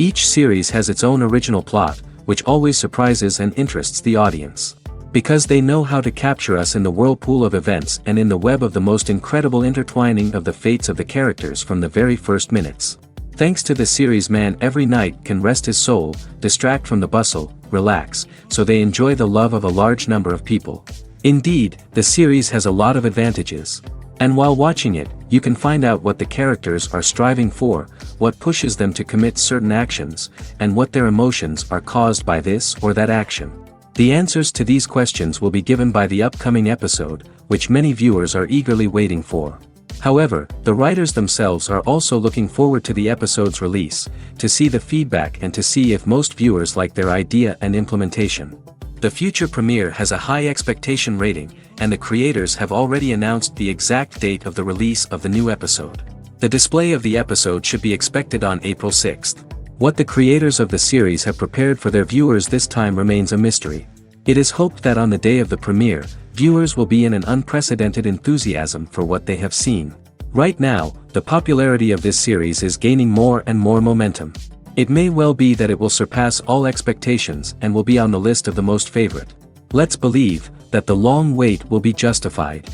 Each series has its own original plot, which always surprises and interests the audience. Because they know how to capture us in the whirlpool of events and in the web of the most incredible intertwining of the fates of the characters from the very first minutes. Thanks to the series, man every night can rest his soul, distract from the bustle, relax, so they enjoy the love of a large number of people. Indeed, the series has a lot of advantages. And while watching it, you can find out what the characters are striving for, what pushes them to commit certain actions, and what their emotions are caused by this or that action. The answers to these questions will be given by the upcoming episode, which many viewers are eagerly waiting for. However, the writers themselves are also looking forward to the episode's release, to see the feedback and to see if most viewers like their idea and implementation. The future premiere has a high expectation rating, and the creators have already announced the exact date of the release of the new episode. The display of the episode should be expected on April 6th. What the creators of the series have prepared for their viewers this time remains a mystery. It is hoped that on the day of the premiere, viewers will be in an unprecedented enthusiasm for what they have seen. Right now, the popularity of this series is gaining more and more momentum. It may well be that it will surpass all expectations and will be on the list of the most favorite. Let's believe that the long wait will be justified.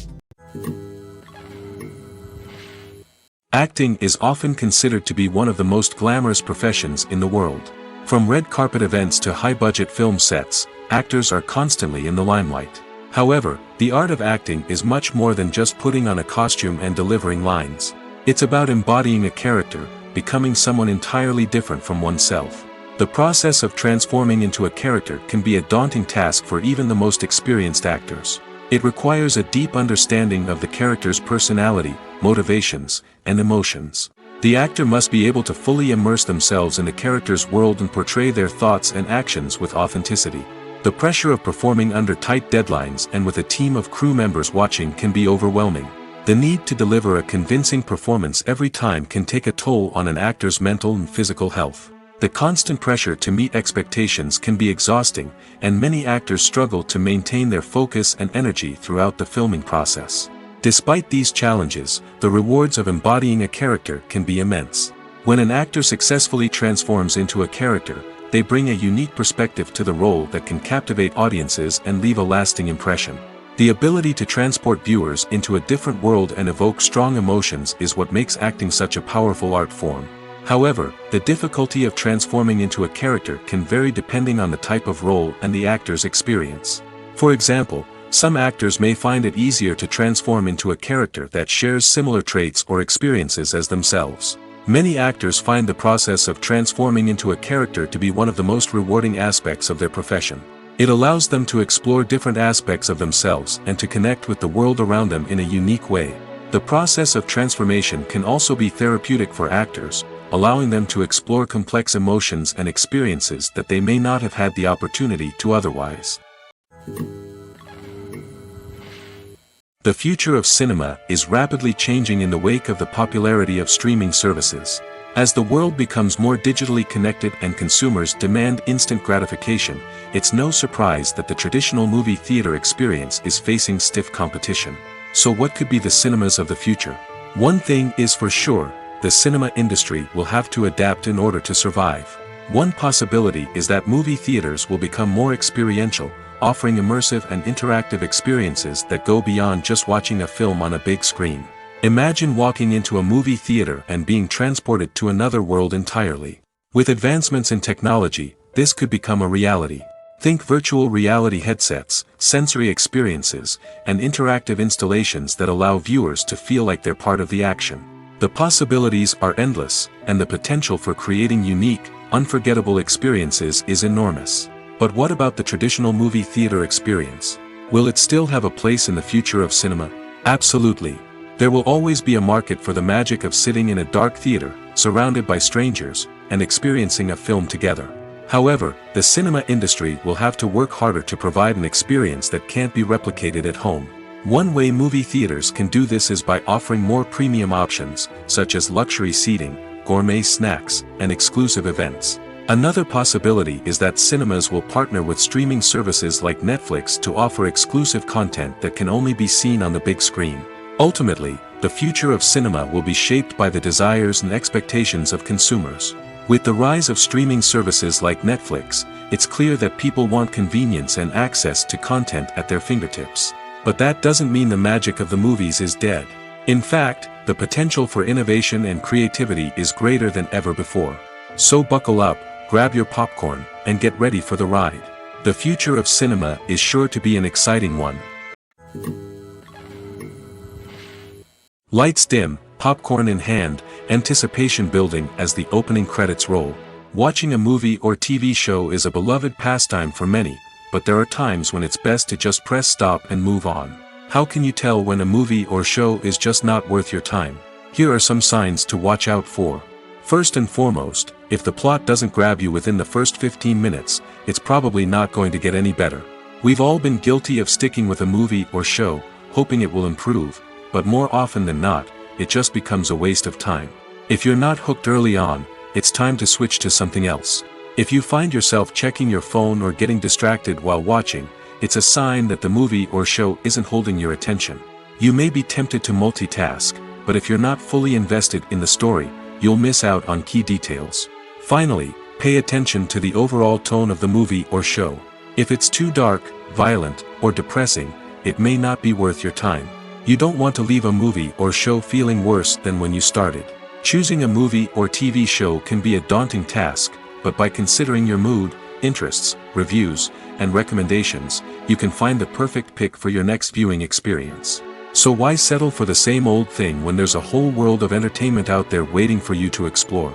Acting is often considered to be one of the most glamorous professions in the world. From red carpet events to high-budget film sets, actors are constantly in the limelight. However, the art of acting is much more than just putting on a costume and delivering lines. It's about embodying a character, becoming someone entirely different from oneself. The process of transforming into a character can be a daunting task for even the most experienced actors. It requires a deep understanding of the character's personality, motivations, and emotions. The actor must be able to fully immerse themselves in the character's world and portray their thoughts and actions with authenticity. The pressure of performing under tight deadlines and with a team of crew members watching can be overwhelming. The need to deliver a convincing performance every time can take a toll on an actor's mental and physical health. The constant pressure to meet expectations can be exhausting, and many actors struggle to maintain their focus and energy throughout the filming process. Despite these challenges, the rewards of embodying a character can be immense. When an actor successfully transforms into a character, they bring a unique perspective to the role that can captivate audiences and leave a lasting impression. The ability to transport viewers into a different world and evoke strong emotions is what makes acting such a powerful art form. However, the difficulty of transforming into a character can vary depending on the type of role and the actor's experience. For example, some actors may find it easier to transform into a character that shares similar traits or experiences as themselves. Many actors find the process of transforming into a character to be one of the most rewarding aspects of their profession. It allows them to explore different aspects of themselves and to connect with the world around them in a unique way. The process of transformation can also be therapeutic for actors, allowing them to explore complex emotions and experiences that they may not have had the opportunity to otherwise. The future of cinema is rapidly changing in the wake of the popularity of streaming services. As the world becomes more digitally connected and consumers demand instant gratification, it's no surprise that the traditional movie theater experience is facing stiff competition. So what could be the cinemas of the future? One thing is for sure, the cinema industry will have to adapt in order to survive. One possibility is that movie theaters will become more experiential, offering immersive and interactive experiences that go beyond just watching a film on a big screen. Imagine walking into a movie theater and being transported to another world entirely. With advancements in technology, this could become a reality. Think virtual reality headsets, sensory experiences, and interactive installations that allow viewers to feel like they're part of the action. The possibilities are endless, and the potential for creating unique, unforgettable experiences is enormous. But what about the traditional movie theater experience? Will it still have a place in the future of cinema? Absolutely. There will always be a market for the magic of sitting in a dark theater, surrounded by strangers, and experiencing a film together. However, the cinema industry will have to work harder to provide an experience that can't be replicated at home. One way movie theaters can do this is by offering more premium options, such as luxury seating, gourmet snacks, and exclusive events. Another possibility is that cinemas will partner with streaming services like Netflix to offer exclusive content that can only be seen on the big screen. Ultimately, the future of cinema will be shaped by the desires and expectations of consumers. With the rise of streaming services like Netflix, it's clear that people want convenience and access to content at their fingertips. But that doesn't mean the magic of the movies is dead. In fact, the potential for innovation and creativity is greater than ever before. So buckle up, grab your popcorn, and get ready for the ride. The future of cinema is sure to be an exciting one. Lights dim, popcorn in hand, anticipation building as the opening credits roll. Watching a movie or TV show is a beloved pastime for many, but there are times when it's best to just press stop and move on. How can you tell when a movie or show is just not worth your time? Here are some signs to watch out for. First and foremost, if the plot doesn't grab you within the first 15 minutes, it's probably not going to get any better. We've all been guilty of sticking with a movie or show, hoping it will improve, but more often than not, it just becomes a waste of time. If you're not hooked early on, it's time to switch to something else. If you find yourself checking your phone or getting distracted while watching, it's a sign that the movie or show isn't holding your attention. You may be tempted to multitask, but if you're not fully invested in the story, you'll miss out on key details. Finally, pay attention to the overall tone of the movie or show. If it's too dark, violent, or depressing, it may not be worth your time. You don't want to leave a movie or show feeling worse than when you started. Choosing a movie or TV show can be a daunting task, but by considering your mood, interests, reviews, and recommendations, you can find the perfect pick for your next viewing experience. So why settle for the same old thing when there's a whole world of entertainment out there waiting for you to explore?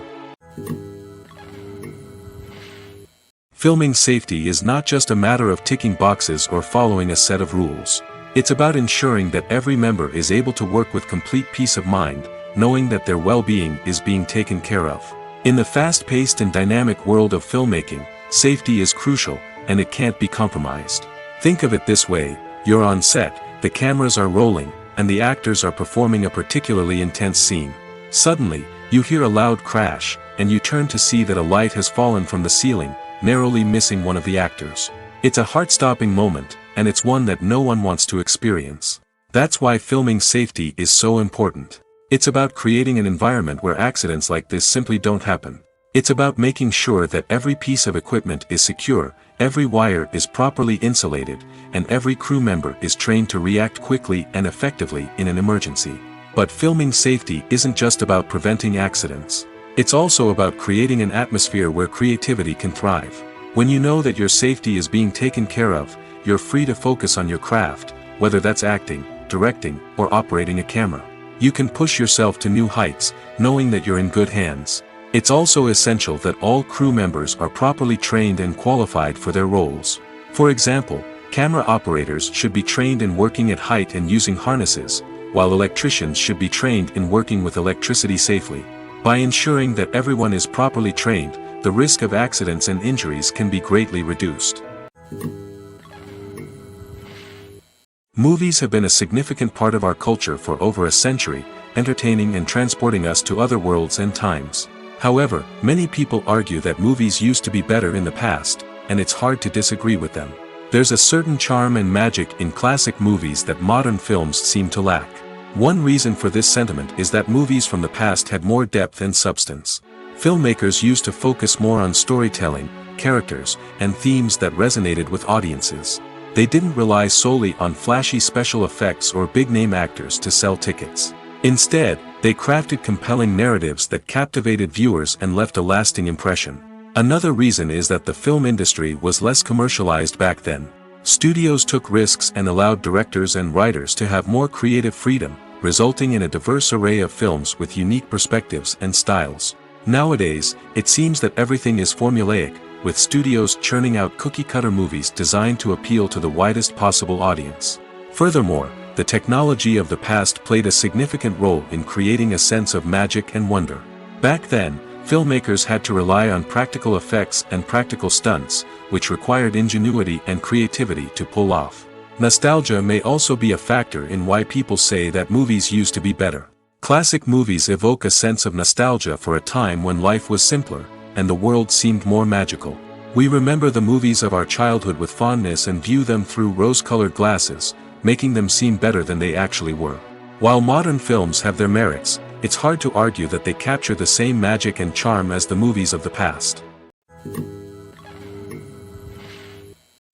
Filming safety is not just a matter of ticking boxes or following a set of rules. It's about ensuring that every member is able to work with complete peace of mind, knowing that their well-being is being taken care of. In the fast-paced and dynamic world of filmmaking, safety is crucial, and it can't be compromised. Think of it this way: you're on set, the cameras are rolling, and the actors are performing a particularly intense scene. Suddenly, you hear a loud crash, and you turn to see that a light has fallen from the ceiling, narrowly missing one of the actors. It's a heart-stopping moment, and it's one that no one wants to experience. That's why filming safety is so important. It's about creating an environment where accidents like this simply don't happen. It's about making sure that every piece of equipment is secure, every wire is properly insulated, and every crew member is trained to react quickly and effectively in an emergency. But filming safety isn't just about preventing accidents. It's also about creating an atmosphere where creativity can thrive. When you know that your safety is being taken care of, you're free to focus on your craft, whether that's acting, directing, or operating a camera. You can push yourself to new heights, knowing that you're in good hands. It's also essential that all crew members are properly trained and qualified for their roles. For example, camera operators should be trained in working at height and using harnesses, while electricians should be trained in working with electricity safely. By ensuring that everyone is properly trained, the risk of accidents and injuries can be greatly reduced. Movies have been a significant part of our culture for over a century, entertaining and transporting us to other worlds and times. However, many people argue that movies used to be better in the past, and it's hard to disagree with them. There's a certain charm and magic in classic movies that modern films seem to lack. One reason for this sentiment is that movies from the past had more depth and substance. Filmmakers used to focus more on storytelling, characters, and themes that resonated with audiences. They didn't rely solely on flashy special effects or big-name actors to sell tickets. Instead, they crafted compelling narratives that captivated viewers and left a lasting impression. Another reason is that the film industry was less commercialized back then. Studios took risks and allowed directors and writers to have more creative freedom, resulting in a diverse array of films with unique perspectives and styles. Nowadays, it seems that everything is formulaic, with studios churning out cookie-cutter movies designed to appeal to the widest possible audience. Furthermore, the technology of the past played a significant role in creating a sense of magic and wonder. Back then, filmmakers had to rely on practical effects and practical stunts, which required ingenuity and creativity to pull off. Nostalgia may also be a factor in why people say that movies used to be better. Classic movies evoke a sense of nostalgia for a time when life was simpler, and the world seemed more magical. We remember the movies of our childhood with fondness and view them through rose-colored glasses, making them seem better than they actually were. While modern films have their merits, it's hard to argue that they capture the same magic and charm as the movies of the past.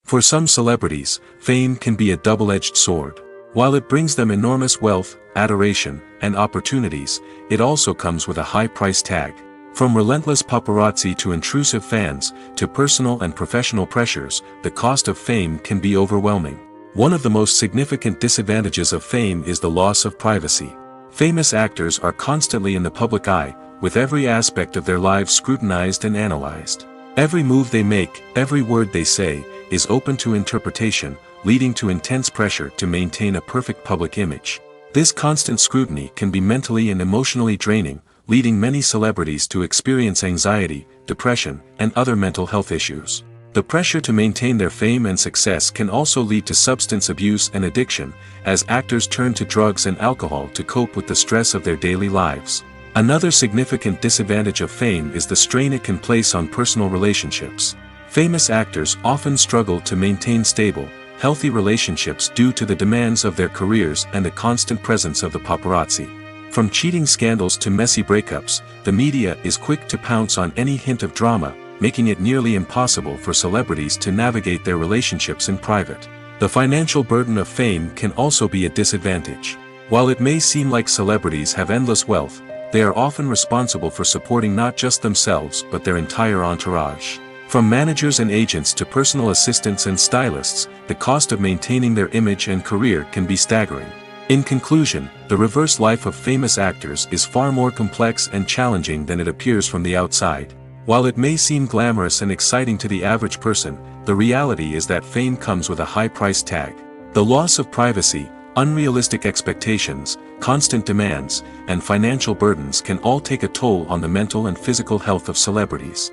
For some celebrities, fame can be a double-edged sword. While it brings them enormous wealth, adoration, and opportunities, it also comes with a high price tag. From relentless paparazzi to intrusive fans, to personal and professional pressures, the cost of fame can be overwhelming. One of the most significant disadvantages of fame is the loss of privacy. Famous actors are constantly in the public eye, with every aspect of their lives scrutinized and analyzed. Every move they make, every word they say, is open to interpretation, leading to intense pressure to maintain a perfect public image. This constant scrutiny can be mentally and emotionally draining, leading many celebrities to experience anxiety, depression, and other mental health issues. The pressure to maintain their fame and success can also lead to substance abuse and addiction, as actors turn to drugs and alcohol to cope with the stress of their daily lives. Another significant disadvantage of fame is the strain it can place on personal relationships. Famous actors often struggle to maintain stable, healthy relationships due to the demands of their careers and the constant presence of the paparazzi. From cheating scandals to messy breakups, the media is quick to pounce on any hint of drama, making it nearly impossible for celebrities to navigate their relationships in private. The financial burden of fame can also be a disadvantage. While it may seem like celebrities have endless wealth, they are often responsible for supporting not just themselves but their entire entourage. From managers and agents to personal assistants and stylists, the cost of maintaining their image and career can be staggering. In conclusion, the reverse life of famous actors is far more complex and challenging than it appears from the outside. While it may seem glamorous and exciting to the average person, the reality is that fame comes with a high price tag. The loss of privacy, unrealistic expectations, constant demands, and financial burdens can all take a toll on the mental and physical health of celebrities.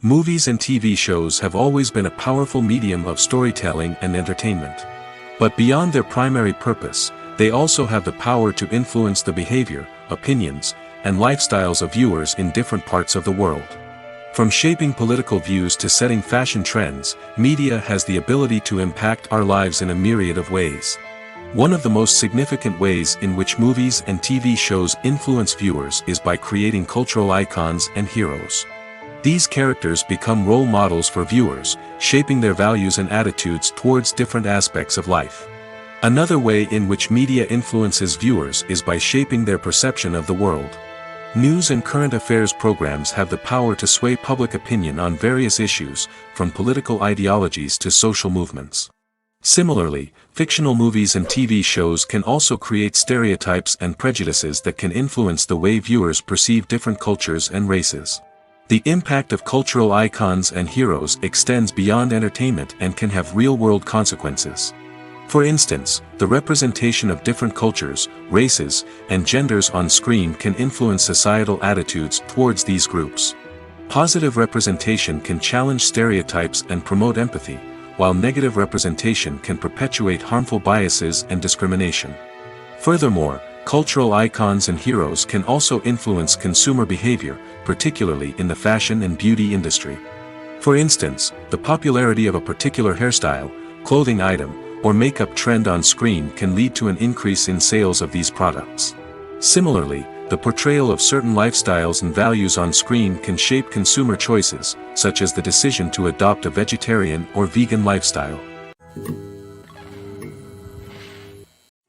Movies and TV shows have always been a powerful medium of storytelling and entertainment. But beyond their primary purpose, they also have the power to influence the behavior, opinions, and lifestyles of viewers in different parts of the world. From shaping political views to setting fashion trends, media has the ability to impact our lives in a myriad of ways. One of the most significant ways in which movies and TV shows influence viewers is by creating cultural icons and heroes. These characters become role models for viewers, shaping their values and attitudes towards different aspects of life. Another way in which media influences viewers is by shaping their perception of the world. News and current affairs programs have the power to sway public opinion on various issues, from political ideologies to social movements. Similarly, fictional movies and TV shows can also create stereotypes and prejudices that can influence the way viewers perceive different cultures and races. The impact of cultural icons and heroes extends beyond entertainment and can have real-world consequences. For instance, the representation of different cultures, races, and genders on screen can influence societal attitudes towards these groups. Positive representation can challenge stereotypes and promote empathy, while negative representation can perpetuate harmful biases and discrimination. Furthermore, cultural icons and heroes can also influence consumer behavior, particularly in the fashion and beauty industry. For instance, the popularity of a particular hairstyle, clothing item, or makeup trend on screen can lead to an increase in sales of these products. Similarly, the portrayal of certain lifestyles and values on screen can shape consumer choices, such as the decision to adopt a vegetarian or vegan lifestyle.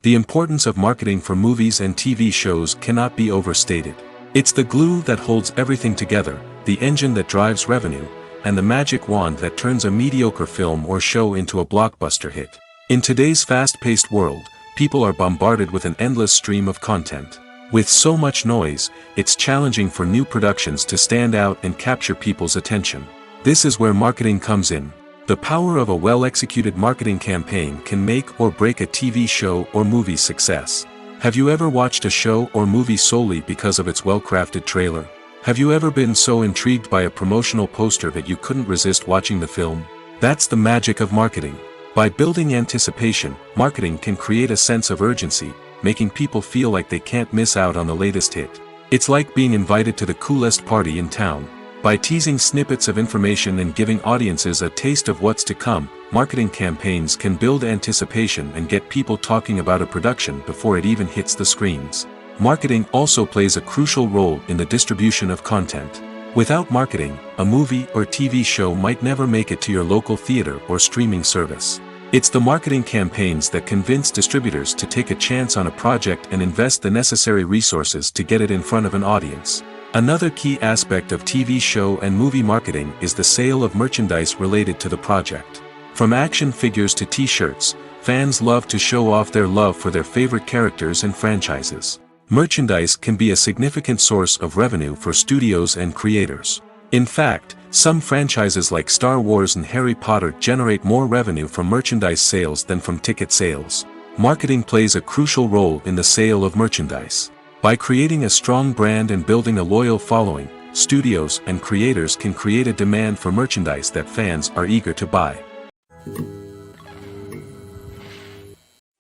The importance of marketing for movies and TV shows cannot be overstated. It's the glue that holds everything together, the engine that drives revenue, and the magic wand that turns a mediocre film or show into a blockbuster hit. In today's fast-paced world, people are bombarded with an endless stream of content. With so much noise, it's challenging for new productions to stand out and capture people's attention. This is where marketing comes in. The power of a well-executed marketing campaign can make or break a TV show or movie's success. Have you ever watched a show or movie solely because of its well-crafted trailer? Have you ever been so intrigued by a promotional poster that you couldn't resist watching the film? That's the magic of marketing. By building anticipation, marketing can create a sense of urgency, making people feel like they can't miss out on the latest hit. It's like being invited to the coolest party in town. By teasing snippets of information and giving audiences a taste of what's to come, marketing campaigns can build anticipation and get people talking about a production before it even hits the screens. Marketing also plays a crucial role in the distribution of content. Without marketing, a movie or TV show might never make it to your local theater or streaming service. It's the marketing campaigns that convince distributors to take a chance on a project and invest the necessary resources to get it in front of an audience. Another key aspect of TV show and movie marketing is the sale of merchandise related to the project. From action figures to t-shirts, fans love to show off their love for their favorite characters and franchises. Merchandise can be a significant source of revenue for studios and creators. In fact, some franchises like Star Wars and Harry Potter generate more revenue from merchandise sales than from ticket sales. Marketing plays a crucial role in the sale of merchandise. By creating a strong brand and building a loyal following, studios and creators can create a demand for merchandise that fans are eager to buy.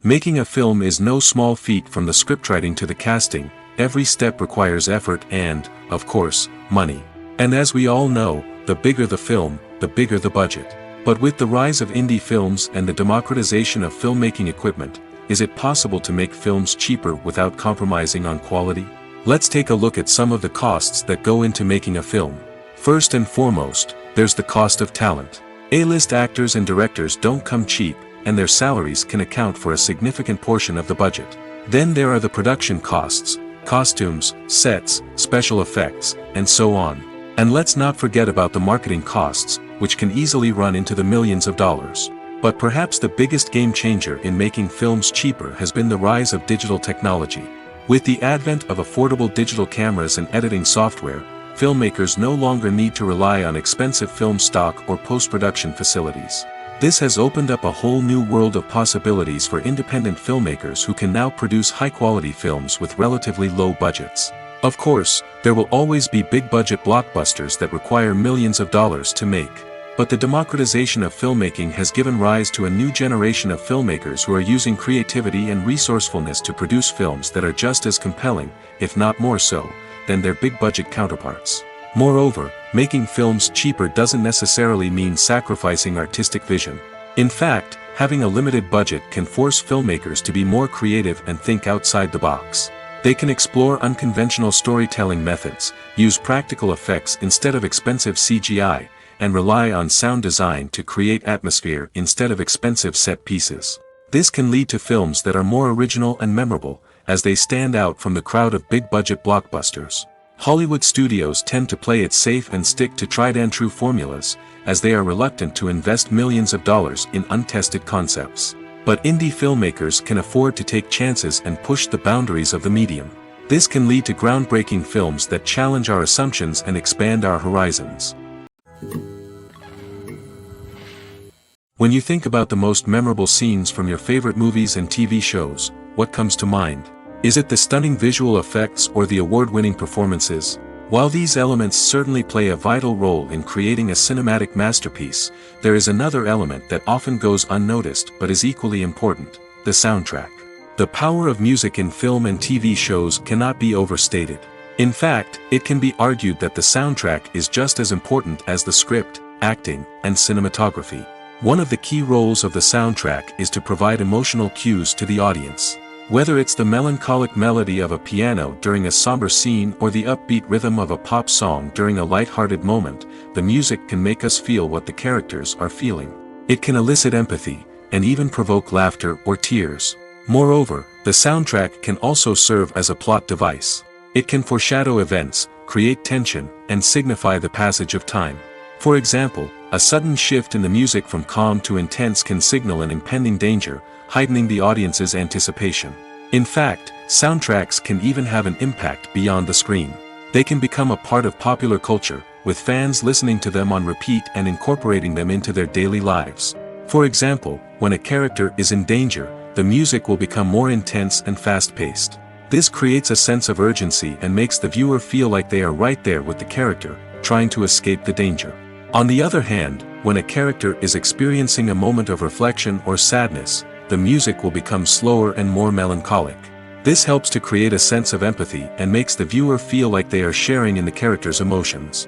Making a film is no small feat. From the scriptwriting to the casting, every step requires effort and, of course, money. And as we all know, the bigger the film, the bigger the budget. But with the rise of indie films and the democratization of filmmaking equipment, is it possible to make films cheaper without compromising on quality? Let's take a look at some of the costs that go into making a film. First and foremost, there's the cost of talent. A-list actors and directors don't come cheap, and their salaries can account for a significant portion of the budget. Then there are the production costs, costumes, sets, special effects, and so on. And let's not forget about the marketing costs, which can easily run into the millions of dollars. But perhaps the biggest game changer in making films cheaper has been the rise of digital technology. With the advent of affordable digital cameras and editing software, filmmakers no longer need to rely on expensive film stock or post-production facilities. This has opened up a whole new world of possibilities for independent filmmakers who can now produce high-quality films with relatively low budgets. Of course, there will always be big-budget blockbusters that require millions of dollars to make. But the democratization of filmmaking has given rise to a new generation of filmmakers who are using creativity and resourcefulness to produce films that are just as compelling, if not more so, than their big-budget counterparts. Moreover, making films cheaper doesn't necessarily mean sacrificing artistic vision. In fact, having a limited budget can force filmmakers to be more creative and think outside the box. They can explore unconventional storytelling methods, use practical effects instead of expensive CGI, and rely on sound design to create atmosphere instead of expensive set pieces. This can lead to films that are more original and memorable, as they stand out from the crowd of big-budget blockbusters. Hollywood studios tend to play it safe and stick to tried-and-true formulas, as they are reluctant to invest millions of dollars in untested concepts. But indie filmmakers can afford to take chances and push the boundaries of the medium. This can lead to groundbreaking films that challenge our assumptions and expand our horizons. When you think about the most memorable scenes from your favorite movies and TV shows, what comes to mind? Is it the stunning visual effects or the award-winning performances? While these elements certainly play a vital role in creating a cinematic masterpiece, there is another element that often goes unnoticed but is equally important: the soundtrack. The power of music in film and TV shows cannot be overstated. In fact, it can be argued that the soundtrack is just as important as the script, acting, and cinematography. One of the key roles of the soundtrack is to provide emotional cues to the audience. Whether it's the melancholic melody of a piano during a somber scene or the upbeat rhythm of a pop song during a light-hearted moment, the music can make us feel what the characters are feeling. It can elicit empathy, and even provoke laughter or tears. Moreover, the soundtrack can also serve as a plot device. It can foreshadow events, create tension, and signify the passage of time. For example, a sudden shift in the music from calm to intense can signal an impending danger, heightening the audience's anticipation. In fact, soundtracks can even have an impact beyond the screen. They can become a part of popular culture, with fans listening to them on repeat and incorporating them into their daily lives. For example, when a character is in danger, the music will become more intense and fast-paced. This creates a sense of urgency and makes the viewer feel like they are right there with the character, trying to escape the danger. On the other hand, when a character is experiencing a moment of reflection or sadness, the music will become slower and more melancholic. This helps to create a sense of empathy and makes the viewer feel like they are sharing in the character's emotions.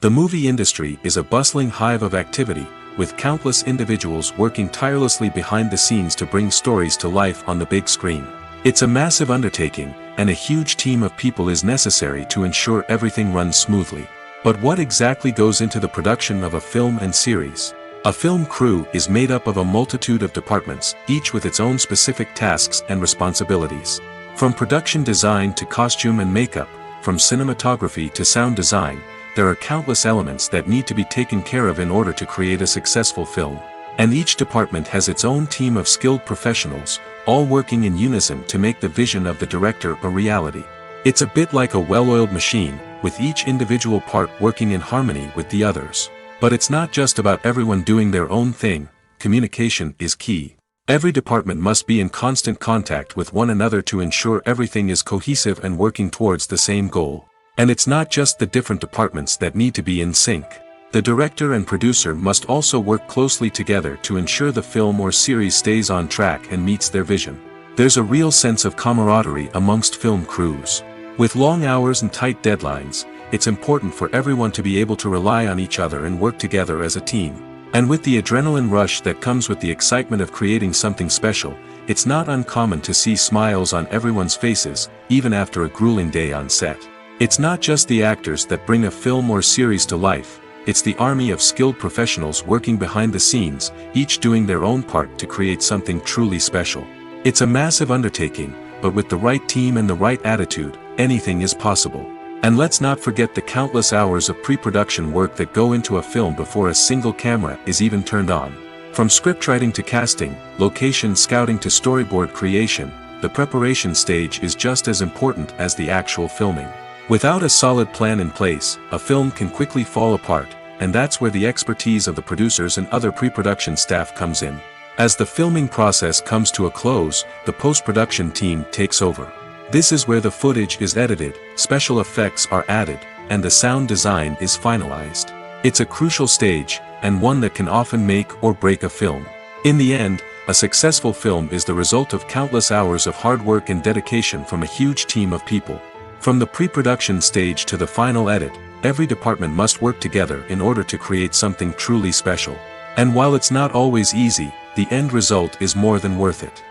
The movie industry is a bustling hive of activity, with countless individuals working tirelessly behind the scenes to bring stories to life on the big screen. It's a massive undertaking, and a huge team of people is necessary to ensure everything runs smoothly. But what exactly goes into the production of a film and series? A film crew is made up of a multitude of departments, each with its own specific tasks and responsibilities. From production design to costume and makeup, from cinematography to sound design, there are countless elements that need to be taken care of in order to create a successful film. And each department has its own team of skilled professionals, all working in unison to make the vision of the director a reality. It's a bit like a well-oiled machine, with each individual part working in harmony with the others. But it's not just about everyone doing their own thing. Communication is key. Every department must be in constant contact with one another to ensure everything is cohesive and working towards the same goal. And it's not just the different departments that need to be in sync. The director and producer must also work closely together to ensure the film or series stays on track and meets their vision. There's a real sense of camaraderie amongst film crews. With long hours and tight deadlines, it's important for everyone to be able to rely on each other and work together as a team. And with the adrenaline rush that comes with the excitement of creating something special, it's not uncommon to see smiles on everyone's faces, even after a grueling day on set. It's not just the actors that bring a film or series to life, it's the army of skilled professionals working behind the scenes, each doing their own part to create something truly special. It's a massive undertaking, but with the right team and the right attitude, anything is possible. And let's not forget the countless hours of pre-production work that go into a film before a single camera is even turned on. From scriptwriting to casting, location scouting to storyboard creation, the preparation stage is just as important as the actual filming. Without a solid plan in place, a film can quickly fall apart, and that's where the expertise of the producers and other pre-production staff comes in. As the filming process comes to a close, the post-production team takes over. This is where the footage is edited, special effects are added, and the sound design is finalized. It's a crucial stage, and one that can often make or break a film. In the end, a successful film is the result of countless hours of hard work and dedication from a huge team of people. From the pre-production stage to the final edit, every department must work together in order to create something truly special. And while it's not always easy, the end result is more than worth it.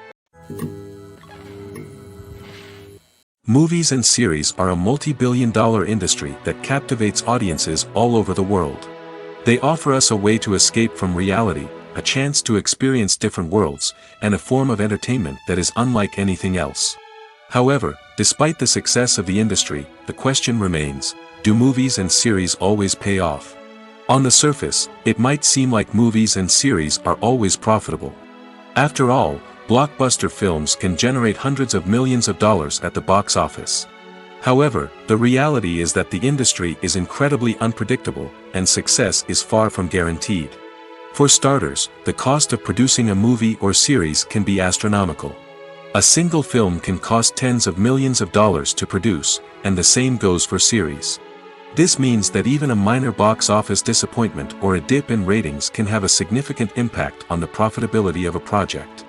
Movies and series are a multi-billion-dollar industry that captivates audiences all over the world. They offer us a way to escape from reality, a chance to experience different worlds, and a form of entertainment that is unlike anything else. However, despite the success of the industry, the question remains, do movies and series always pay off? On the surface, it might seem like movies and series are always profitable. After all, blockbuster films can generate hundreds of millions of dollars at the box office. However, the reality is that the industry is incredibly unpredictable, and success is far from guaranteed. For starters, the cost of producing a movie or series can be astronomical. A single film can cost tens of millions of dollars to produce, and the same goes for series. This means that even a minor box office disappointment or a dip in ratings can have a significant impact on the profitability of a project.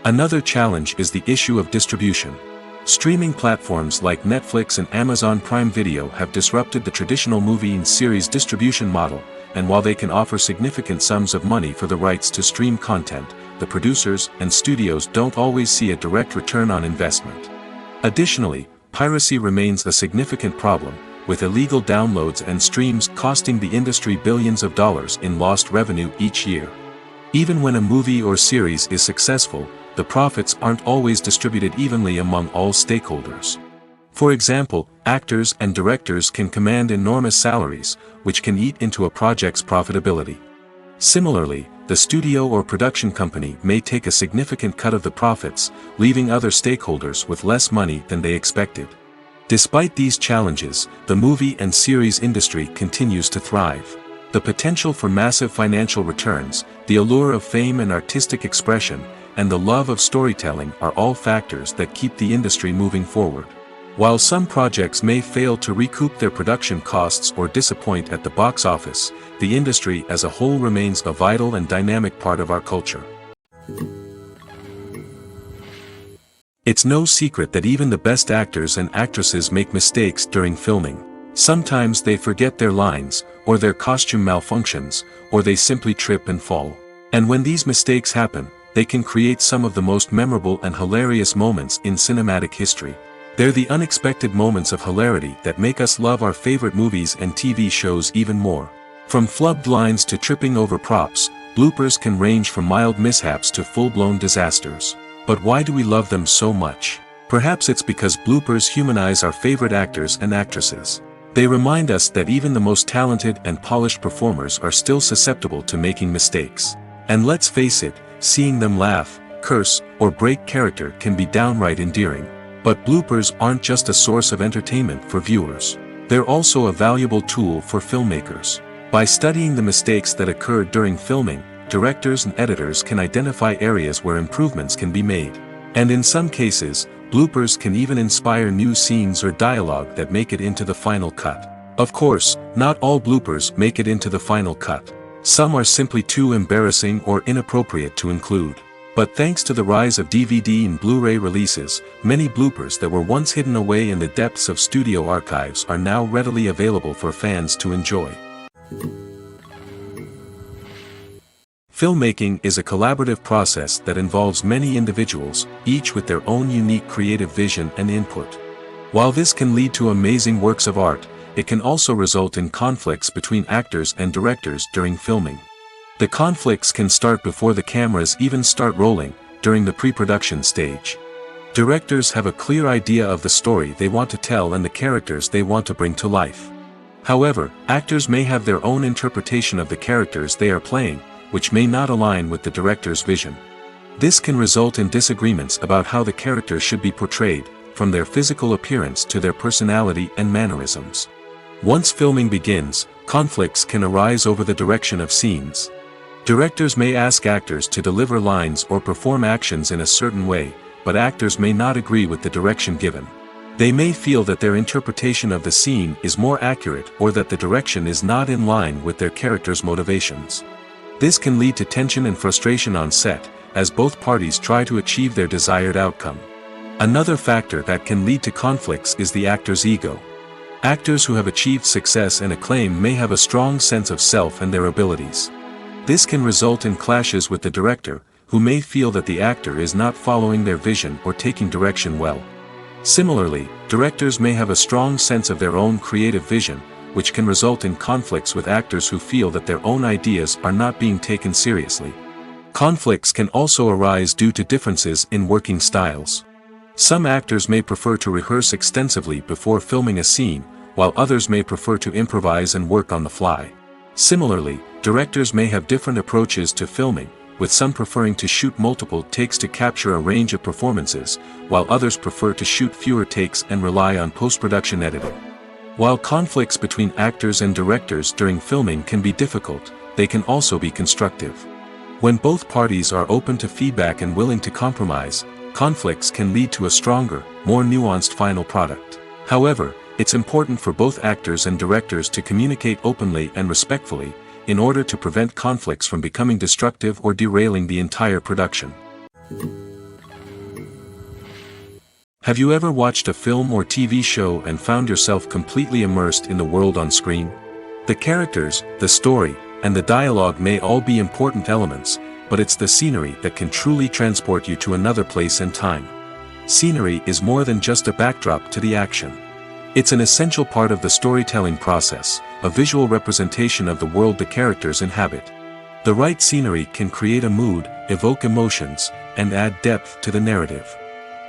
Another challenge is the issue of distribution. Streaming platforms like Netflix and Amazon Prime Video have disrupted the traditional movie and series distribution model, and while they can offer significant sums of money for the rights to stream content, the producers and studios don't always see a direct return on investment. Additionally, piracy remains a significant problem, with illegal downloads and streams costing the industry billions of dollars in lost revenue each year. Even when a movie or series is successful, the profits aren't always distributed evenly among all stakeholders. For example, actors and directors can command enormous salaries, which can eat into a project's profitability. Similarly, the studio or production company may take a significant cut of the profits, leaving other stakeholders with less money than they expected. Despite these challenges, the movie and series industry continues to thrive. The potential for massive financial returns, the allure of fame and artistic expression, and the love of storytelling are all factors that keep the industry moving forward. While some projects may fail to recoup their production costs or disappoint at the box office, the industry as a whole remains a vital and dynamic part of our culture. It's no secret that even the best actors and actresses make mistakes during filming. Sometimes they forget their lines, or their costume malfunctions, or they simply trip and fall. And when these mistakes happen, they can create some of the most memorable and hilarious moments in cinematic history. They're the unexpected moments of hilarity that make us love our favorite movies and TV shows even more. From flubbed lines to tripping over props, bloopers can range from mild mishaps to full-blown disasters. But why do we love them so much? Perhaps it's because bloopers humanize our favorite actors and actresses. They remind us that even the most talented and polished performers are still susceptible to making mistakes. And let's face it, seeing them laugh, curse, or break character can be downright endearing. But bloopers aren't just a source of entertainment for viewers. They're also a valuable tool for filmmakers. By studying the mistakes that occurred during filming, directors and editors can identify areas where improvements can be made. And in some cases, bloopers can even inspire new scenes or dialogue that make it into the final cut. Of course, not all bloopers make it into the final cut. Some are simply too embarrassing or inappropriate to include. But thanks to the rise of DVD and Blu-ray releases, many bloopers that were once hidden away in the depths of studio archives are now readily available for fans to enjoy. Filmmaking is a collaborative process that involves many individuals, each with their own unique creative vision and input. While this can lead to amazing works of art, it can also result in conflicts between actors and directors during filming. The conflicts can start before the cameras even start rolling, during the pre-production stage. Directors have a clear idea of the story they want to tell and the characters they want to bring to life. However, actors may have their own interpretation of the characters they are playing, which may not align with the director's vision. This can result in disagreements about how the character should be portrayed, from their physical appearance to their personality and mannerisms. Once filming begins, conflicts can arise over the direction of scenes. Directors may ask actors to deliver lines or perform actions in a certain way, but actors may not agree with the direction given. They may feel that their interpretation of the scene is more accurate or that the direction is not in line with their character's motivations. This can lead to tension and frustration on set, as both parties try to achieve their desired outcome. Another factor that can lead to conflicts is the actor's ego. Actors who have achieved success and acclaim may have a strong sense of self and their abilities. This can result in clashes with the director, who may feel that the actor is not following their vision or taking direction well. Similarly, directors may have a strong sense of their own creative vision, which can result in conflicts with actors who feel that their own ideas are not being taken seriously. Conflicts can also arise due to differences in working styles. Some actors may prefer to rehearse extensively before filming a scene, while others may prefer to improvise and work on the fly. Similarly, directors may have different approaches to filming, with some preferring to shoot multiple takes to capture a range of performances, while others prefer to shoot fewer takes and rely on post-production editing. While conflicts between actors and directors during filming can be difficult, they can also be constructive. When both parties are open to feedback and willing to compromise, conflicts can lead to a stronger, more nuanced final product. However, it's important for both actors and directors to communicate openly and respectfully, in order to prevent conflicts from becoming destructive or derailing the entire production. Have you ever watched a film or TV show and found yourself completely immersed in the world on screen? The characters, the story, and the dialogue may all be important elements, but it's the scenery that can truly transport you to another place and time. Scenery is more than just a backdrop to the action. It's an essential part of the storytelling process, a visual representation of the world the characters inhabit. The right scenery can create a mood, evoke emotions, and add depth to the narrative.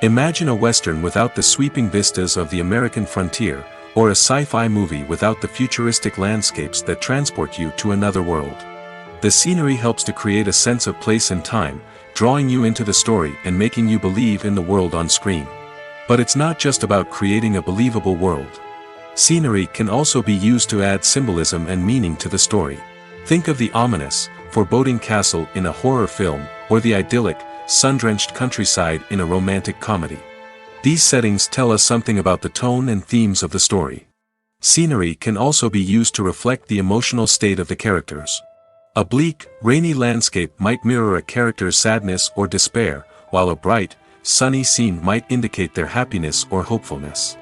Imagine a Western without the sweeping vistas of the American frontier, or a sci-fi movie without the futuristic landscapes that transport you to another world. The scenery helps to create a sense of place and time, drawing you into the story and making you believe in the world on screen. But it's not just about creating a believable world. Scenery can also be used to add symbolism and meaning to the story. Think of the ominous, foreboding castle in a horror film, or the idyllic, sun-drenched countryside in a romantic comedy. These settings tell us something about the tone and themes of the story. Scenery can also be used to reflect the emotional state of the characters. A bleak, rainy landscape might mirror a character's sadness or despair, while a bright, sunny scene might indicate their happiness or hopefulness.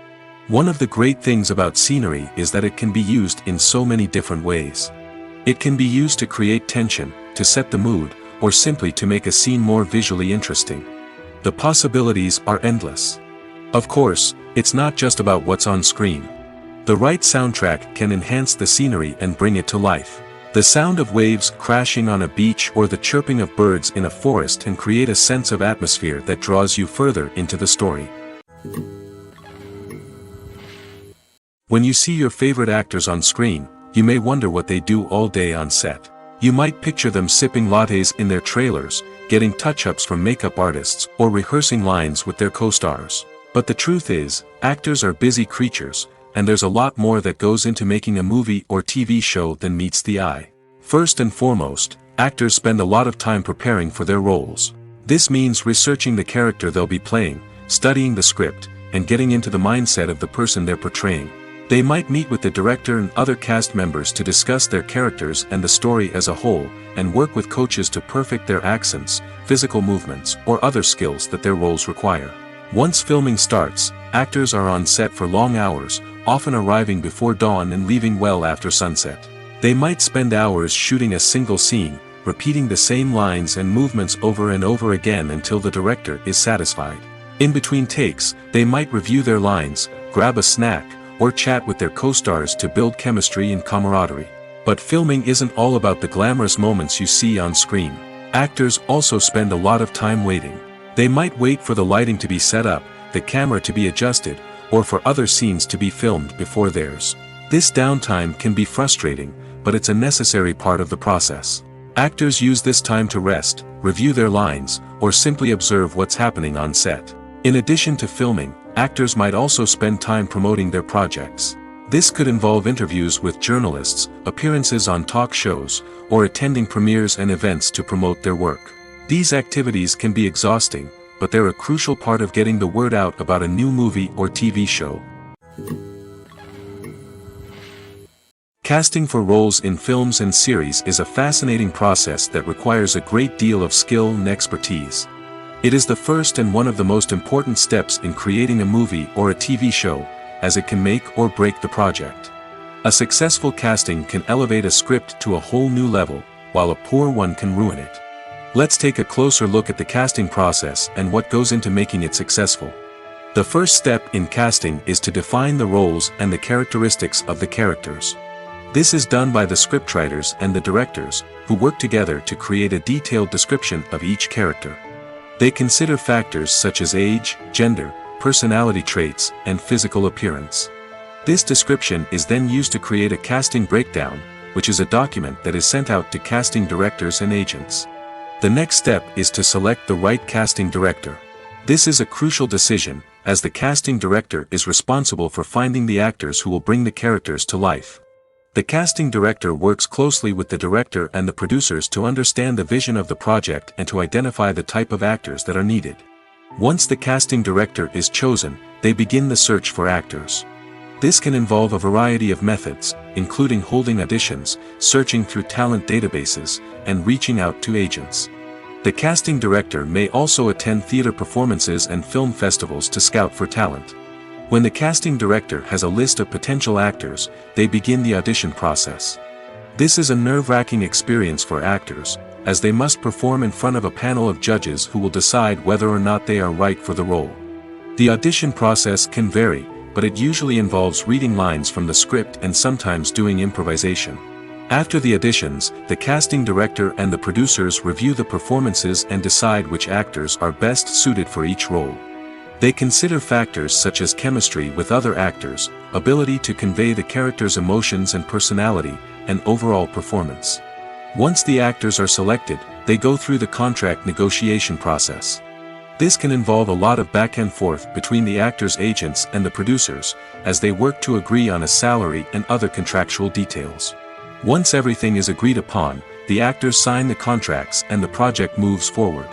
One of the great things about scenery is that it can be used in so many different ways. It can be used to create tension, to set the mood, or simply to make a scene more visually interesting. The possibilities are endless. Of course, it's not just about what's on screen. The right soundtrack can enhance the scenery and bring it to life. The sound of waves crashing on a beach or the chirping of birds in a forest can create a sense of atmosphere that draws you further into the story. When you see your favorite actors on screen, you may wonder what they do all day on set. You might picture them sipping lattes in their trailers, getting touch-ups from makeup artists, or rehearsing lines with their co-stars. But the truth is, actors are busy creatures, and there's a lot more that goes into making a movie or TV show than meets the eye. First and foremost, actors spend a lot of time preparing for their roles. This means researching the character they'll be playing, studying the script, and getting into the mindset of the person they're portraying. They might meet with the director and other cast members to discuss their characters and the story as a whole, and work with coaches to perfect their accents, physical movements, or other skills that their roles require. Once filming starts, actors are on set for long hours, often arriving before dawn and leaving well after sunset. They might spend hours shooting a single scene, repeating the same lines and movements over and over again until the director is satisfied. In between takes, they might review their lines, grab a snack, or chat with their co-stars to build chemistry and camaraderie. But filming isn't all about the glamorous moments you see on screen. Actors also spend a lot of time waiting. They might wait for the lighting to be set up, the camera to be adjusted, or for other scenes to be filmed before theirs. This downtime can be frustrating, but it's a necessary part of the process. Actors use this time to rest, review their lines, or simply observe what's happening on set. In addition to filming, actors might also spend time promoting their projects. This could involve interviews with journalists, appearances on talk shows, or attending premieres and events to promote their work. These activities can be exhausting, but they're a crucial part of getting the word out about a new movie or TV show. Casting for roles in films and series is a fascinating process that requires a great deal of skill and expertise. It is the first and one of the most important steps in creating a movie or a TV show, as it can make or break the project. A successful casting can elevate a script to a whole new level, while a poor one can ruin it. Let's take a closer look at the casting process and what goes into making it successful. The first step in casting is to define the roles and the characteristics of the characters. This is done by the scriptwriters and the directors, who work together to create a detailed description of each character. They consider factors such as age, gender, personality traits, and physical appearance. This description is then used to create a casting breakdown, which is a document that is sent out to casting directors and agents. The next step is to select the right casting director. This is a crucial decision, as the casting director is responsible for finding the actors who will bring the characters to life. The casting director works closely with the director and the producers to understand the vision of the project and to identify the type of actors that are needed. Once the casting director is chosen, they begin the search for actors. This can involve a variety of methods, including holding auditions, searching through talent databases, and reaching out to agents. The casting director may also attend theater performances and film festivals to scout for talent. When the casting director has a list of potential actors, they begin the audition process. This is a nerve-wracking experience for actors, as they must perform in front of a panel of judges who will decide whether or not they are right for the role. The audition process can vary, but it usually involves reading lines from the script and sometimes doing improvisation. After the auditions, the casting director and the producers review the performances and decide which actors are best suited for each role. They consider factors such as chemistry with other actors, ability to convey the character's emotions and personality, and overall performance. Once the actors are selected, they go through the contract negotiation process. This can involve a lot of back and forth between the actors' agents and the producers, as they work to agree on a salary and other contractual details. Once everything is agreed upon, the actors sign the contracts and the project moves forward.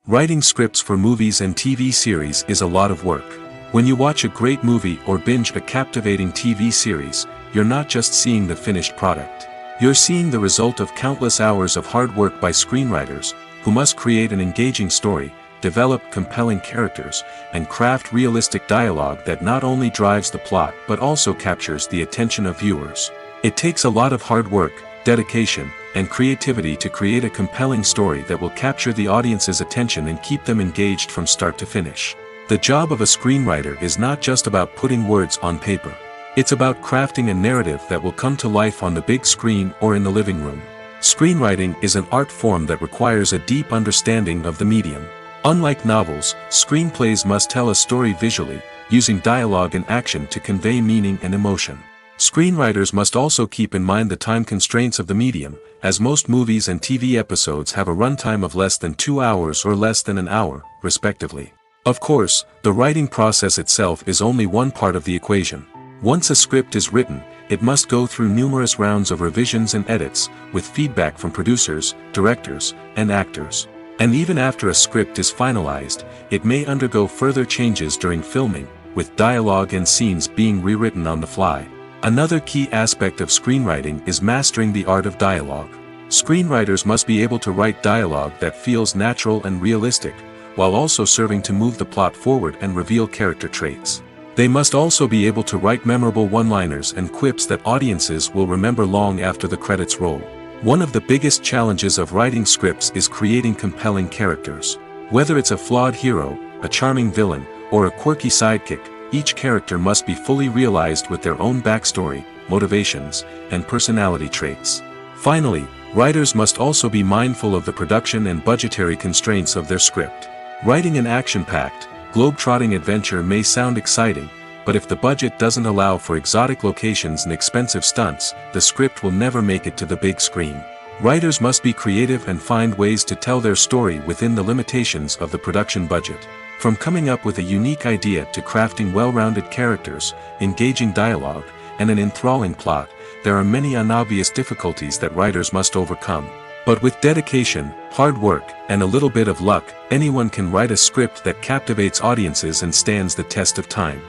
Writing scripts for movies and TV series is a lot of work. When you watch a great movie or binge a captivating TV series, you're not just seeing the finished product. You're seeing the result of countless hours of hard work by screenwriters, who must create an engaging story, develop compelling characters, and craft realistic dialogue that not only drives the plot but also captures the attention of viewers. It takes a lot of hard work, dedication, and creativity to create a compelling story that will capture the audience's attention and keep them engaged from start to finish. The job of a screenwriter is not just about putting words on paper. It's about crafting a narrative that will come to life on the big screen or in the living room. Screenwriting is an art form that requires a deep understanding of the medium. Unlike novels, screenplays must tell a story visually, using dialogue and action to convey meaning and emotion. Screenwriters must also keep in mind the time constraints of the medium, as most movies and TV episodes have a runtime of less than 2 hours or less than an hour, respectively. Of course, the writing process itself is only one part of the equation. Once a script is written, it must go through numerous rounds of revisions and edits, with feedback from producers, directors, and actors. And even after a script is finalized, it may undergo further changes during filming, with dialogue and scenes being rewritten on the fly. Another key aspect of screenwriting is mastering the art of dialogue. Screenwriters must be able to write dialogue that feels natural and realistic, while also serving to move the plot forward and reveal character traits. They must also be able to write memorable one-liners and quips that audiences will remember long after the credits roll. One of the biggest challenges of writing scripts is creating compelling characters. Whether it's a flawed hero, a charming villain, or a quirky sidekick, each character must be fully realized with their own backstory, motivations, and personality traits. Finally, writers must also be mindful of the production and budgetary constraints of their script. Writing an action-packed, globe-trotting adventure may sound exciting, but if the budget doesn't allow for exotic locations and expensive stunts, the script will never make it to the big screen. Writers must be creative and find ways to tell their story within the limitations of the production budget. From coming up with a unique idea to crafting well-rounded characters, engaging dialogue, and an enthralling plot, there are many unobvious difficulties that writers must overcome. But with dedication, hard work, and a little bit of luck, anyone can write a script that captivates audiences and stands the test of time.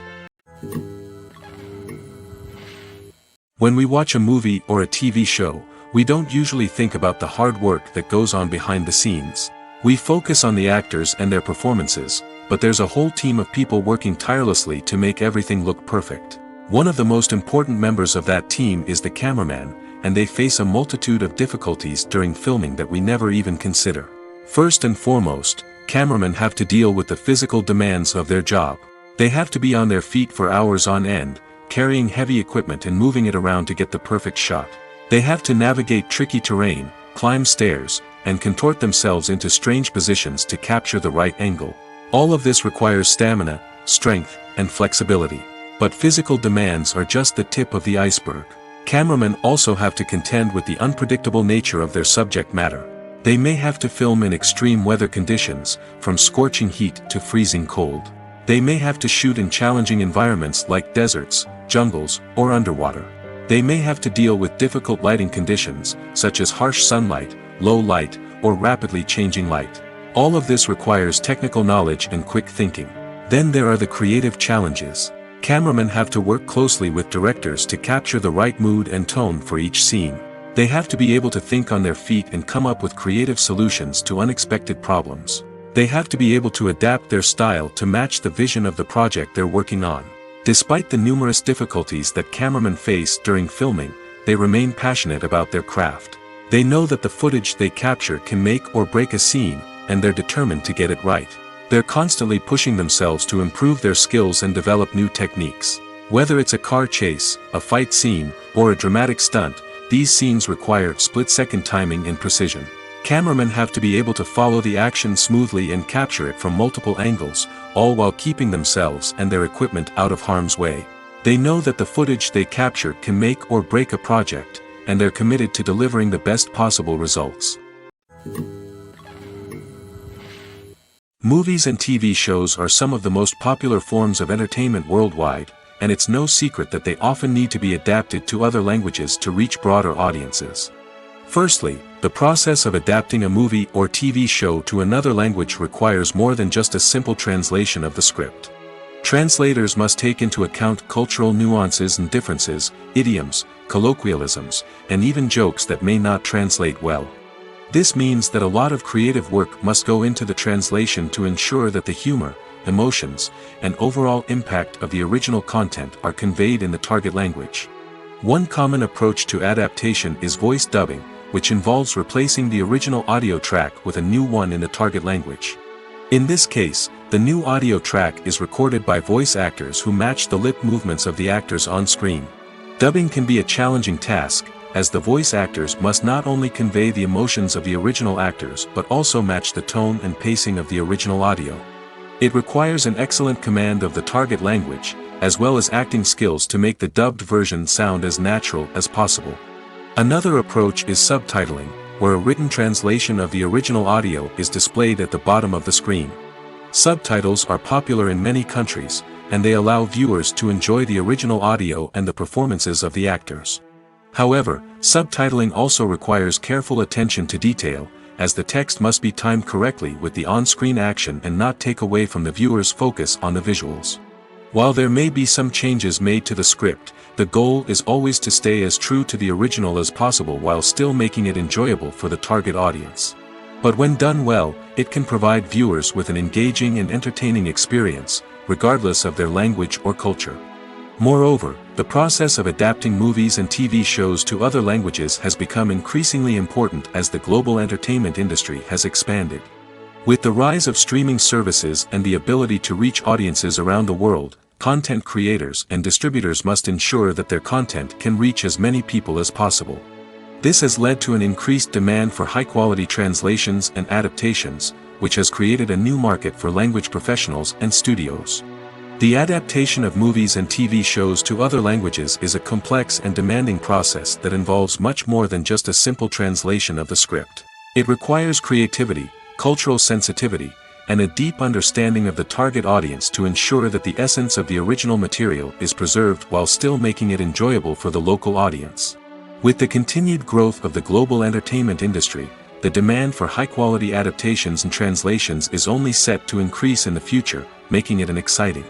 When we watch a movie or a TV show, we don't usually think about the hard work that goes on behind the scenes. We focus on the actors and their performances, but there's a whole team of people working tirelessly to make everything look perfect. One of the most important members of that team is the cameraman, and they face a multitude of difficulties during filming that we never even consider. First and foremost, cameramen have to deal with the physical demands of their job. They have to be on their feet for hours on end, carrying heavy equipment and moving it around to get the perfect shot. They have to navigate tricky terrain, climb stairs, and contort themselves into strange positions to capture the right angle. All of this requires stamina, strength, and flexibility. But physical demands are just the tip of the iceberg. Cameramen also have to contend with the unpredictable nature of their subject matter. They may have to film in extreme weather conditions, from scorching heat to freezing cold. They may have to shoot in challenging environments like deserts, jungles, or underwater. They may have to deal with difficult lighting conditions, such as harsh sunlight, low light, or rapidly changing light. All of this requires technical knowledge and quick thinking. Then there are the creative challenges. Cameramen have to work closely with directors to capture the right mood and tone for each scene. They have to be able to think on their feet and come up with creative solutions to unexpected problems. They have to be able to adapt their style to match the vision of the project they're working on. Despite the numerous difficulties that cameramen face during filming, they remain passionate about their craft. They know that the footage they capture can make or break a scene, and they're determined to get it right. They're constantly pushing themselves to improve their skills and develop new techniques. Whether it's a car chase, a fight scene, or a dramatic stunt, these scenes require split-second timing and precision. Cameramen have to be able to follow the action smoothly and capture it from multiple angles, all while keeping themselves and their equipment out of harm's way. They know that the footage they capture can make or break a project, and they're committed to delivering the best possible results. Movies and TV shows are some of the most popular forms of entertainment worldwide, and it's no secret that they often need to be adapted to other languages to reach broader audiences. Firstly, the process of adapting a movie or TV show to another language requires more than just a simple translation of the script. Translators must take into account cultural nuances and differences, idioms, colloquialisms, and even jokes that may not translate well. This means that a lot of creative work must go into the translation to ensure that the humor, emotions, and overall impact of the original content are conveyed in the target language. One common approach to adaptation is voice dubbing, which involves replacing the original audio track with a new one in the target language. In this case, the new audio track is recorded by voice actors who match the lip movements of the actors on screen. Dubbing can be a challenging task, as the voice actors must not only convey the emotions of the original actors but also match the tone and pacing of the original audio. It requires an excellent command of the target language, as well as acting skills to make the dubbed version sound as natural as possible. Another approach is subtitling, where a written translation of the original audio is displayed at the bottom of the screen. Subtitles are popular in many countries, and they allow viewers to enjoy the original audio and the performances of the actors. However, subtitling also requires careful attention to detail, as the text must be timed correctly with the on-screen action and not take away from the viewer's focus on the visuals. While there may be some changes made to the script, the goal is always to stay as true to the original as possible while still making it enjoyable for the target audience. But when done well, it can provide viewers with an engaging and entertaining experience, regardless of their language or culture. Moreover, the process of adapting movies and TV shows to other languages has become increasingly important as the global entertainment industry has expanded. With the rise of streaming services and the ability to reach audiences around the world, content creators and distributors must ensure that their content can reach as many people as possible. This has led to an increased demand for high-quality translations and adaptations, which has created a new market for language professionals and studios. The adaptation of movies and TV shows to other languages is a complex and demanding process that involves much more than just a simple translation of the script. It requires creativity, cultural sensitivity, and a deep understanding of the target audience to ensure that the essence of the original material is preserved while still making it enjoyable for the local audience. With the continued growth of the global entertainment industry, the demand for high-quality adaptations and translations is only set to increase in the future, making it an exciting.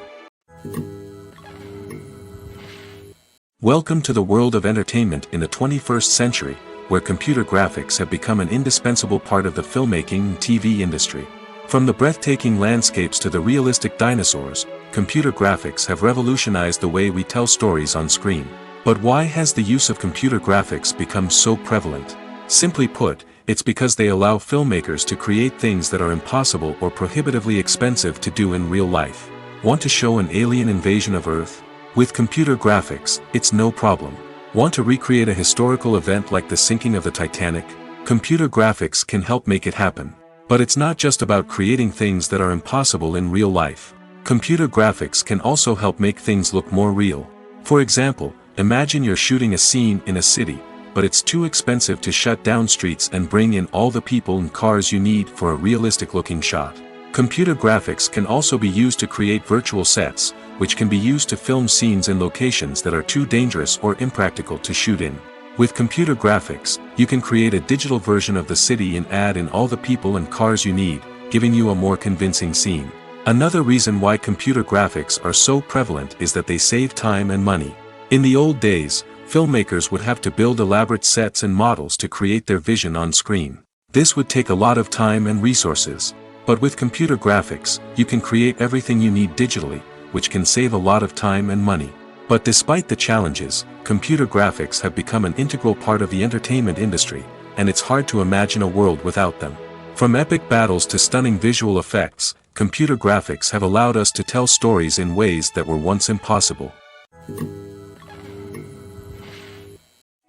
Welcome to the world of entertainment in the 21st century, where computer graphics have become an indispensable part of the filmmaking and TV industry. From the breathtaking landscapes to the realistic dinosaurs, computer graphics have revolutionized the way we tell stories on screen. But why has the use of computer graphics become so prevalent? Simply put, it's because they allow filmmakers to create things that are impossible or prohibitively expensive to do in real life. Want to show an alien invasion of Earth? With computer graphics, it's no problem. Want to recreate a historical event like the sinking of the Titanic? Computer graphics can help make it happen. But it's not just about creating things that are impossible in real life. Computer graphics can also help make things look more real. For example, imagine you're shooting a scene in a city, but it's too expensive to shut down streets and bring in all the people and cars you need for a realistic-looking shot. Computer graphics can also be used to create virtual sets, which can be used to film scenes in locations that are too dangerous or impractical to shoot in. With computer graphics, you can create a digital version of the city and add in all the people and cars you need, giving you a more convincing scene. Another reason why computer graphics are so prevalent is that they save time and money. In the old days, filmmakers would have to build elaborate sets and models to create their vision on screen. This would take a lot of time and resources. But with computer graphics, you can create everything you need digitally, which can save a lot of time and money. But despite the challenges, computer graphics have become an integral part of the entertainment industry, and it's hard to imagine a world without them. From epic battles to stunning visual effects, computer graphics have allowed us to tell stories in ways that were once impossible.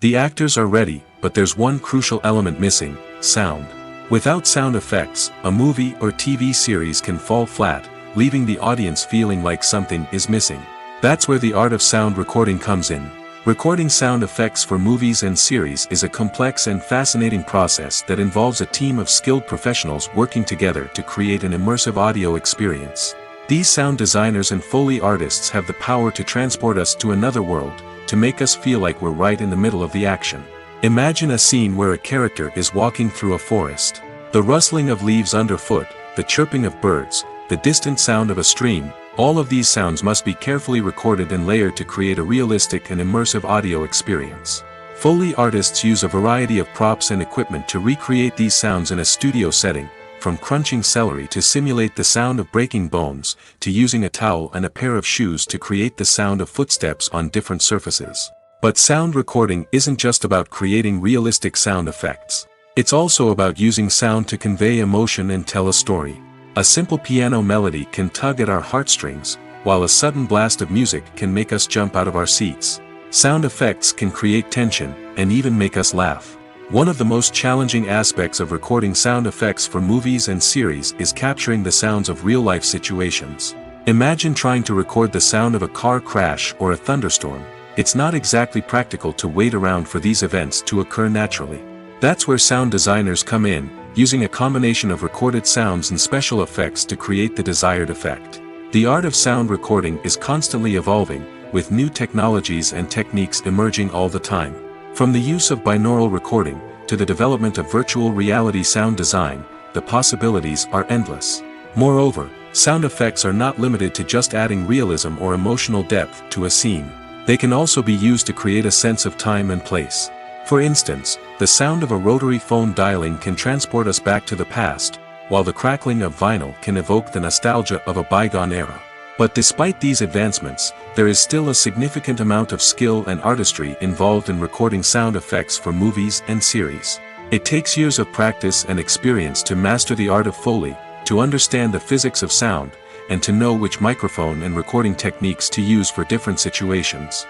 The actors are ready, but there's one crucial element missing: sound. Without sound effects, a movie or TV series can fall flat, leaving the audience feeling like something is missing. That's where the art of sound recording comes in. Recording sound effects for movies and series is a complex and fascinating process that involves a team of skilled professionals working together to create an immersive audio experience. These sound designers and Foley artists have the power to transport us to another world, to make us feel like we're right in the middle of the action. Imagine a scene where a character is walking through a forest. The rustling of leaves underfoot, the chirping of birds, the distant sound of a stream, all of these sounds must be carefully recorded and layered to create a realistic and immersive audio experience. Foley artists use a variety of props and equipment to recreate these sounds in a studio setting, from crunching celery to simulate the sound of breaking bones, to using a towel and a pair of shoes to create the sound of footsteps on different surfaces. But sound recording isn't just about creating realistic sound effects. It's also about using sound to convey emotion and tell a story. A simple piano melody can tug at our heartstrings, while a sudden blast of music can make us jump out of our seats. Sound effects can create tension, and even make us laugh. One of the most challenging aspects of recording sound effects for movies and series is capturing the sounds of real-life situations. Imagine trying to record the sound of a car crash or a thunderstorm. It's not exactly practical to wait around for these events to occur naturally. That's where sound designers come in, using a combination of recorded sounds and special effects to create the desired effect. The art of sound recording is constantly evolving, with new technologies and techniques emerging all the time. From the use of binaural recording, to the development of virtual reality sound design, the possibilities are endless. Moreover, sound effects are not limited to just adding realism or emotional depth to a scene. They can also be used to create a sense of time and place. For instance, the sound of a rotary phone dialing can transport us back to the past, while the crackling of vinyl can evoke the nostalgia of a bygone era. But despite these advancements, there is still a significant amount of skill and artistry involved in recording sound effects for movies and series. It takes years of practice and experience to master the art of Foley, to understand the physics of sound, and to know which microphone and recording techniques to use for different situations.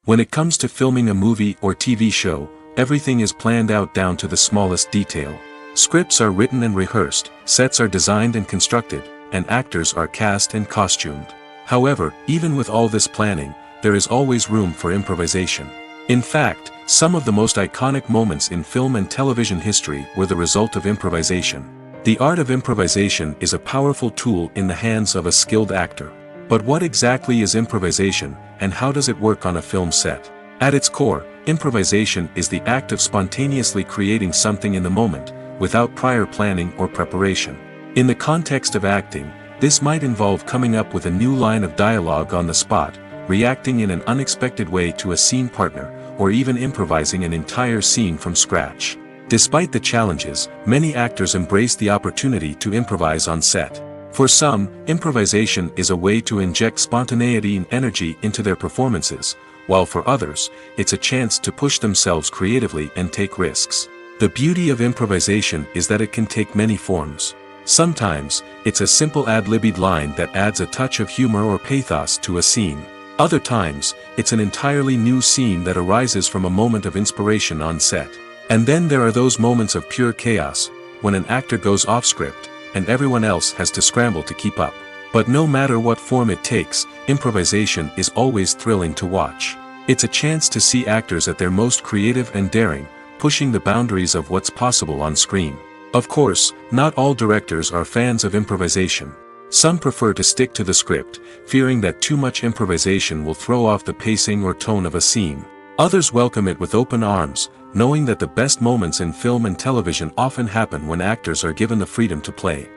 When it comes to filming a movie or TV show, everything is planned out down to the smallest detail. Scripts are written and rehearsed, sets are designed and constructed, and actors are cast and costumed. However, even with all this planning, there is always room for improvisation. In fact, some of the most iconic moments in film and television history were the result of improvisation. The art of improvisation is a powerful tool in the hands of a skilled actor. But what exactly is improvisation, and how does it work on a film set? At its core, improvisation is the act of spontaneously creating something in the moment, without prior planning or preparation. In the context of acting, this might involve coming up with a new line of dialogue on the spot, reacting in an unexpected way to a scene partner, or even improvising an entire scene from scratch. Despite the challenges, many actors embrace the opportunity to improvise on set. For some, improvisation is a way to inject spontaneity and energy into their performances, while for others, it's a chance to push themselves creatively and take risks. The beauty of improvisation is that it can take many forms. Sometimes, it's a simple ad-libbed line that adds a touch of humor or pathos to a scene. Other times, it's an entirely new scene that arises from a moment of inspiration on set. And then there are those moments of pure chaos, when an actor goes off script, and everyone else has to scramble to keep up. But no matter what form it takes, improvisation is always thrilling to watch. It's a chance to see actors at their most creative and daring, pushing the boundaries of what's possible on screen. Of course, not all directors are fans of improvisation. Some prefer to stick to the script, fearing that too much improvisation will throw off the pacing or tone of a scene. Others welcome it with open arms, knowing that the best moments in film and television often happen when actors are given the freedom to play.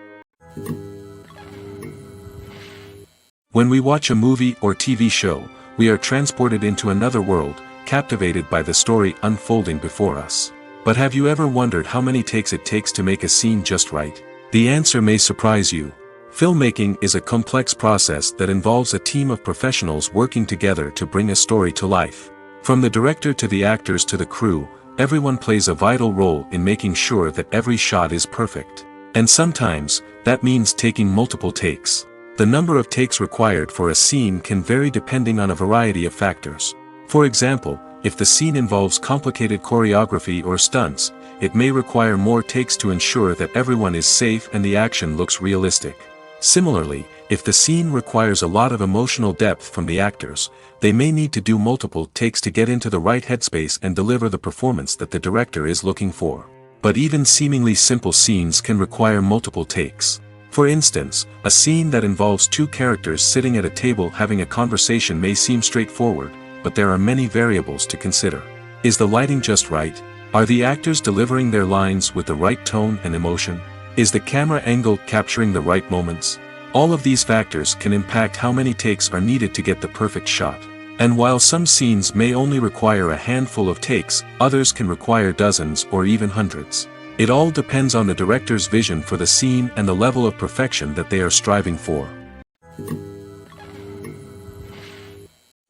When we watch a movie or TV show, we are transported into another world, captivated by the story unfolding before us. But have you ever wondered how many takes it takes to make a scene just right? The answer may surprise you. Filmmaking is a complex process that involves a team of professionals working together to bring a story to life. From the director to the actors to the crew, everyone plays a vital role in making sure that every shot is perfect. And sometimes, that means taking multiple takes. The number of takes required for a scene can vary depending on a variety of factors. For example, if the scene involves complicated choreography or stunts, it may require more takes to ensure that everyone is safe and the action looks realistic. Similarly, if the scene requires a lot of emotional depth from the actors, they may need to do multiple takes to get into the right headspace and deliver the performance that the director is looking for. But even seemingly simple scenes can require multiple takes. For instance, a scene that involves two characters sitting at a table having a conversation may seem straightforward, but there are many variables to consider. Is the lighting just right? Are the actors delivering their lines with the right tone and emotion? Is the camera angle capturing the right moments? All of these factors can impact how many takes are needed to get the perfect shot. And while some scenes may only require a handful of takes, others can require dozens or even hundreds. It all depends on the director's vision for the scene and the level of perfection that they are striving for.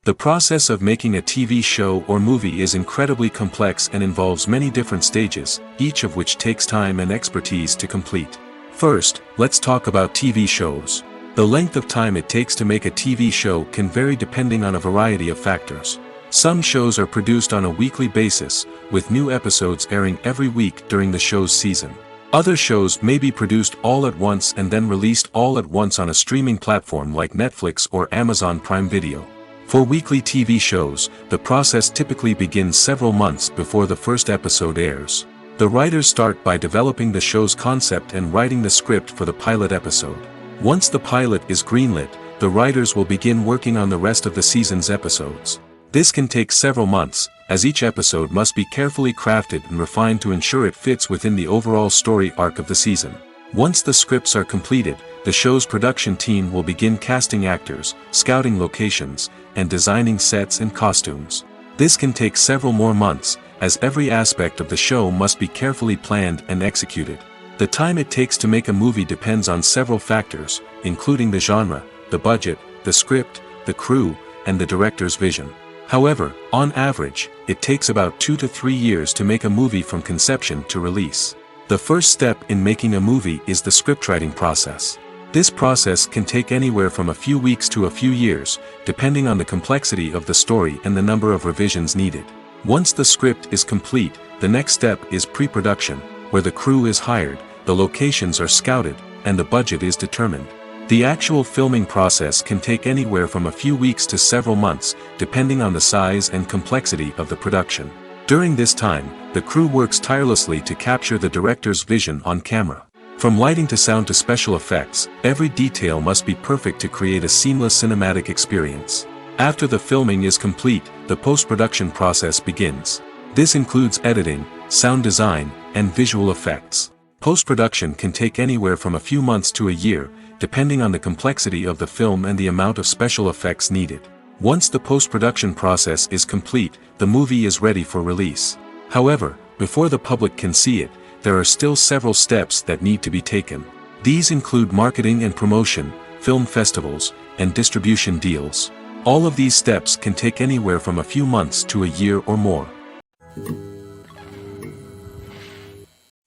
The process of making a TV show or movie is incredibly complex and involves many different stages, each of which takes time and expertise to complete. First, let's talk about TV shows. The length of time it takes to make a TV show can vary depending on a variety of factors. Some shows are produced on a weekly basis, with new episodes airing every week during the show's season. Other shows may be produced all at once and then released all at once on a streaming platform like Netflix or Amazon Prime Video. For weekly TV shows, the process typically begins several months before the first episode airs. The writers start by developing the show's concept and writing the script for the pilot episode. Once the pilot is greenlit, the writers will begin working on the rest of the season's episodes. This can take several months, as each episode must be carefully crafted and refined to ensure it fits within the overall story arc of the season. Once the scripts are completed, the show's production team will begin casting actors, scouting locations, and designing sets and costumes. This can take several more months, as every aspect of the show must be carefully planned and executed. The time it takes to make a movie depends on several factors, including the genre, the budget, the script, the crew, and the director's vision. However, on average, it takes about 2 to 3 years to make a movie from conception to release. The first step in making a movie is the scriptwriting process. This process can take anywhere from a few weeks to a few years, depending on the complexity of the story and the number of revisions needed. Once the script is complete, the next step is pre-production, where the crew is hired, the locations are scouted, and the budget is determined. The actual filming process can take anywhere from a few weeks to several months, depending on the size and complexity of the production. During this time, the crew works tirelessly to capture the director's vision on camera. From lighting to sound to special effects, every detail must be perfect to create a seamless cinematic experience. After the filming is complete, the post-production process begins. This includes editing, sound design, and visual effects. Post-production can take anywhere from a few months to a year, depending on the complexity of the film and the amount of special effects needed. Once the post-production process is complete, the movie is ready for release. However, before the public can see it, there are still several steps that need to be taken. These include marketing and promotion, film festivals, and distribution deals. All of these steps can take anywhere from a few months to a year or more.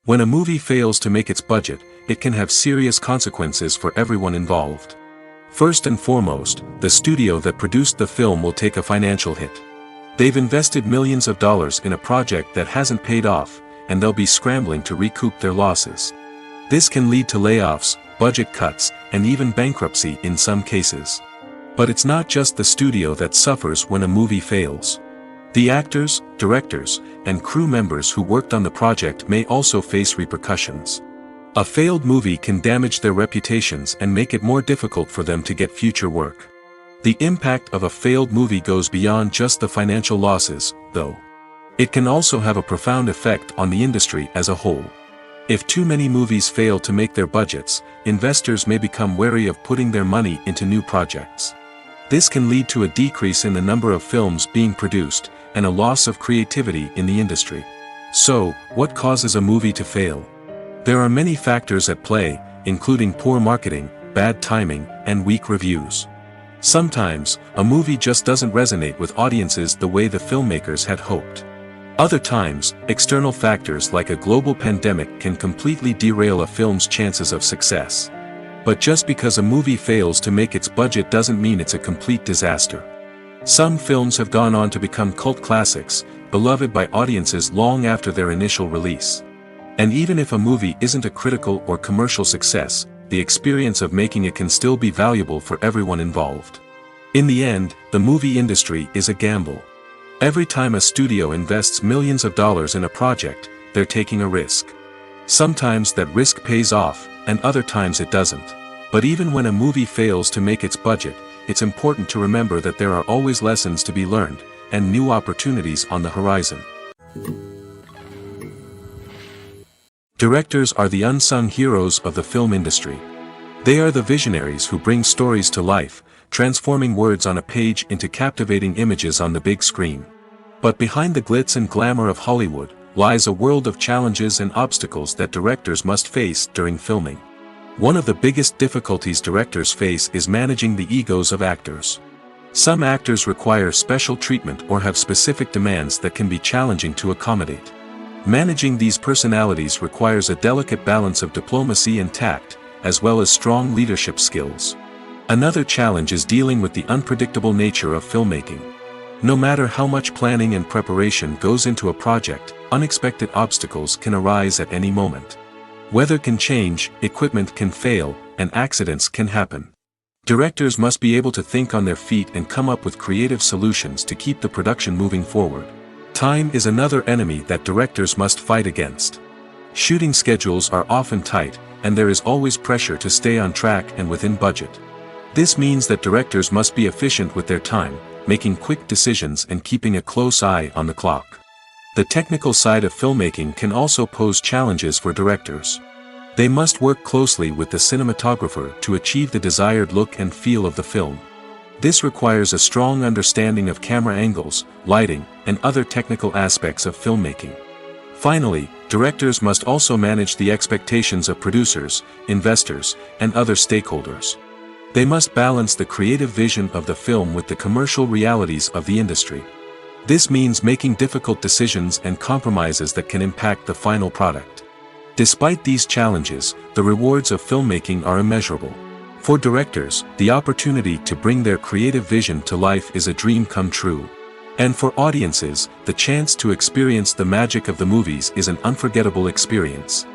When a movie fails to make its budget, it can have serious consequences for everyone involved. First and foremost, the studio that produced the film will take a financial hit. They've invested millions of dollars in a project that hasn't paid off, and they'll be scrambling to recoup their losses. This can lead to layoffs, budget cuts, and even bankruptcy in some cases. But it's not just the studio that suffers when a movie fails. The actors, directors, and crew members who worked on the project may also face repercussions. A failed movie can damage their reputations and make it more difficult for them to get future work. The impact of a failed movie goes beyond just the financial losses, though. It can also have a profound effect on the industry as a whole. If too many movies fail to make their budgets, investors may become wary of putting their money into new projects. This can lead to a decrease in the number of films being produced, and a loss of creativity in the industry. So, what causes a movie to fail? There are many factors at play, including poor marketing, bad timing, and weak reviews. Sometimes, a movie just doesn't resonate with audiences the way the filmmakers had hoped. Other times, external factors like a global pandemic can completely derail a film's chances of success. But just because a movie fails to make its budget doesn't mean it's a complete disaster. Some films have gone on to become cult classics, beloved by audiences long after their initial release. And even if a movie isn't a critical or commercial success, the experience of making it can still be valuable for everyone involved. In the end, the movie industry is a gamble. Every time a studio invests millions of dollars in a project, they're taking a risk. Sometimes that risk pays off, and other times it doesn't. But even when a movie fails to make its budget, it's important to remember that there are always lessons to be learned, and new opportunities on the horizon. Directors are the unsung heroes of the film industry. They are the visionaries who bring stories to life, transforming words on a page into captivating images on the big screen. But behind the glitz and glamour of Hollywood, lies a world of challenges and obstacles that directors must face during filming. One of the biggest difficulties directors face is managing the egos of actors. Some actors require special treatment or have specific demands that can be challenging to accommodate. Managing these personalities requires a delicate balance of diplomacy and tact, as well as strong leadership skills. Another challenge is dealing with the unpredictable nature of filmmaking. No matter how much planning and preparation goes into a project, unexpected obstacles can arise at any moment. Weather can change, equipment can fail, and accidents can happen. Directors must be able to think on their feet and come up with creative solutions to keep the production moving forward. Time is another enemy that directors must fight against. Shooting schedules are often tight, and there is always pressure to stay on track and within budget. This means that directors must be efficient with their time, making quick decisions and keeping a close eye on the clock. The technical side of filmmaking can also pose challenges for directors. They must work closely with the cinematographer to achieve the desired look and feel of the film. This requires a strong understanding of camera angles, lighting, and other technical aspects of filmmaking. Finally, directors must also manage the expectations of producers, investors, and other stakeholders. They must balance the creative vision of the film with the commercial realities of the industry. This means making difficult decisions and compromises that can impact the final product. Despite these challenges, the rewards of filmmaking are immeasurable. For directors, the opportunity to bring their creative vision to life is a dream come true. And for audiences, the chance to experience the magic of the movies is an unforgettable experience.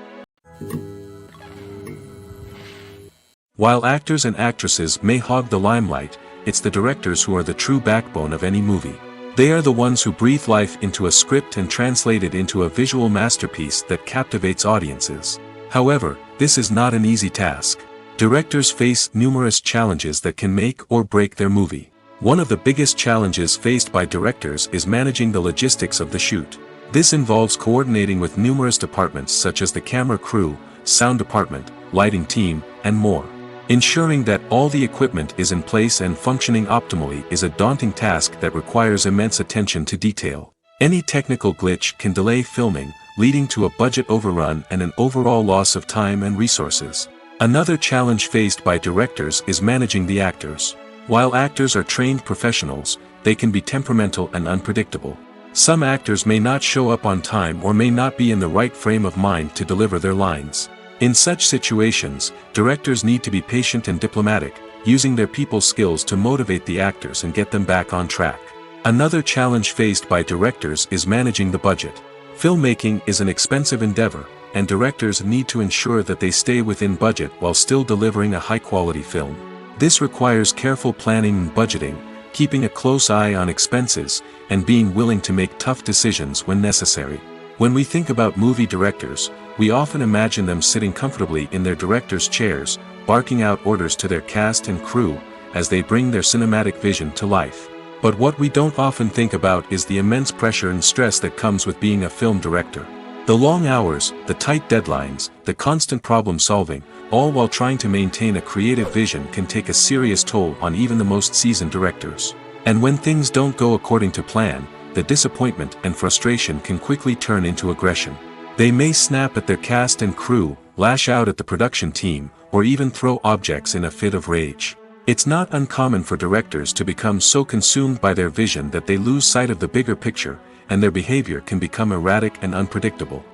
While actors and actresses may hog the limelight, it's the directors who are the true backbone of any movie. They are the ones who breathe life into a script and translate it into a visual masterpiece that captivates audiences. However, this is not an easy task. Directors face numerous challenges that can make or break their movie. One of the biggest challenges faced by directors is managing the logistics of the shoot. This involves coordinating with numerous departments such as the camera crew, sound department, lighting team, and more. Ensuring that all the equipment is in place and functioning optimally is a daunting task that requires immense attention to detail. Any technical glitch can delay filming, leading to a budget overrun and an overall loss of time and resources. Another challenge faced by directors is managing the actors. While actors are trained professionals, they can be temperamental and unpredictable. Some actors may not show up on time or may not be in the right frame of mind to deliver their lines. In such situations, directors need to be patient and diplomatic, using their people skills to motivate the actors and get them back on track. Another challenge faced by directors is managing the budget. Filmmaking is an expensive endeavor, and directors need to ensure that they stay within budget while still delivering a high-quality film. This requires careful planning and budgeting, keeping a close eye on expenses, and being willing to make tough decisions when necessary. When we think about movie directors, we often imagine them sitting comfortably in their director's chairs, barking out orders to their cast and crew, as they bring their cinematic vision to life. But what we don't often think about is the immense pressure and stress that comes with being a film director. The long hours, the tight deadlines, the constant problem solving, all while trying to maintain a creative vision can take a serious toll on even the most seasoned directors. And when things don't go according to plan, the disappointment and frustration can quickly turn into aggression. They may snap at their cast and crew, lash out at the production team, or even throw objects in a fit of rage. It's not uncommon for directors to become so consumed by their vision that they lose sight of the bigger picture, and their behavior can become erratic and unpredictable.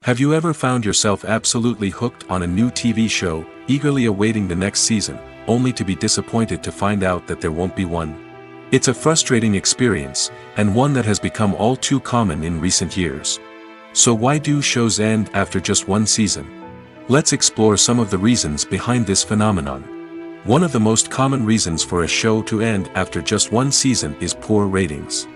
Have you ever found yourself absolutely hooked on a new TV show, eagerly awaiting the next season, only to be disappointed to find out that there won't be one? It's a frustrating experience, and one that has become all too common in recent years. So why do shows end after just one season? Let's explore some of the reasons behind this phenomenon. One of the most common reasons for a show to end after just one season is poor ratings.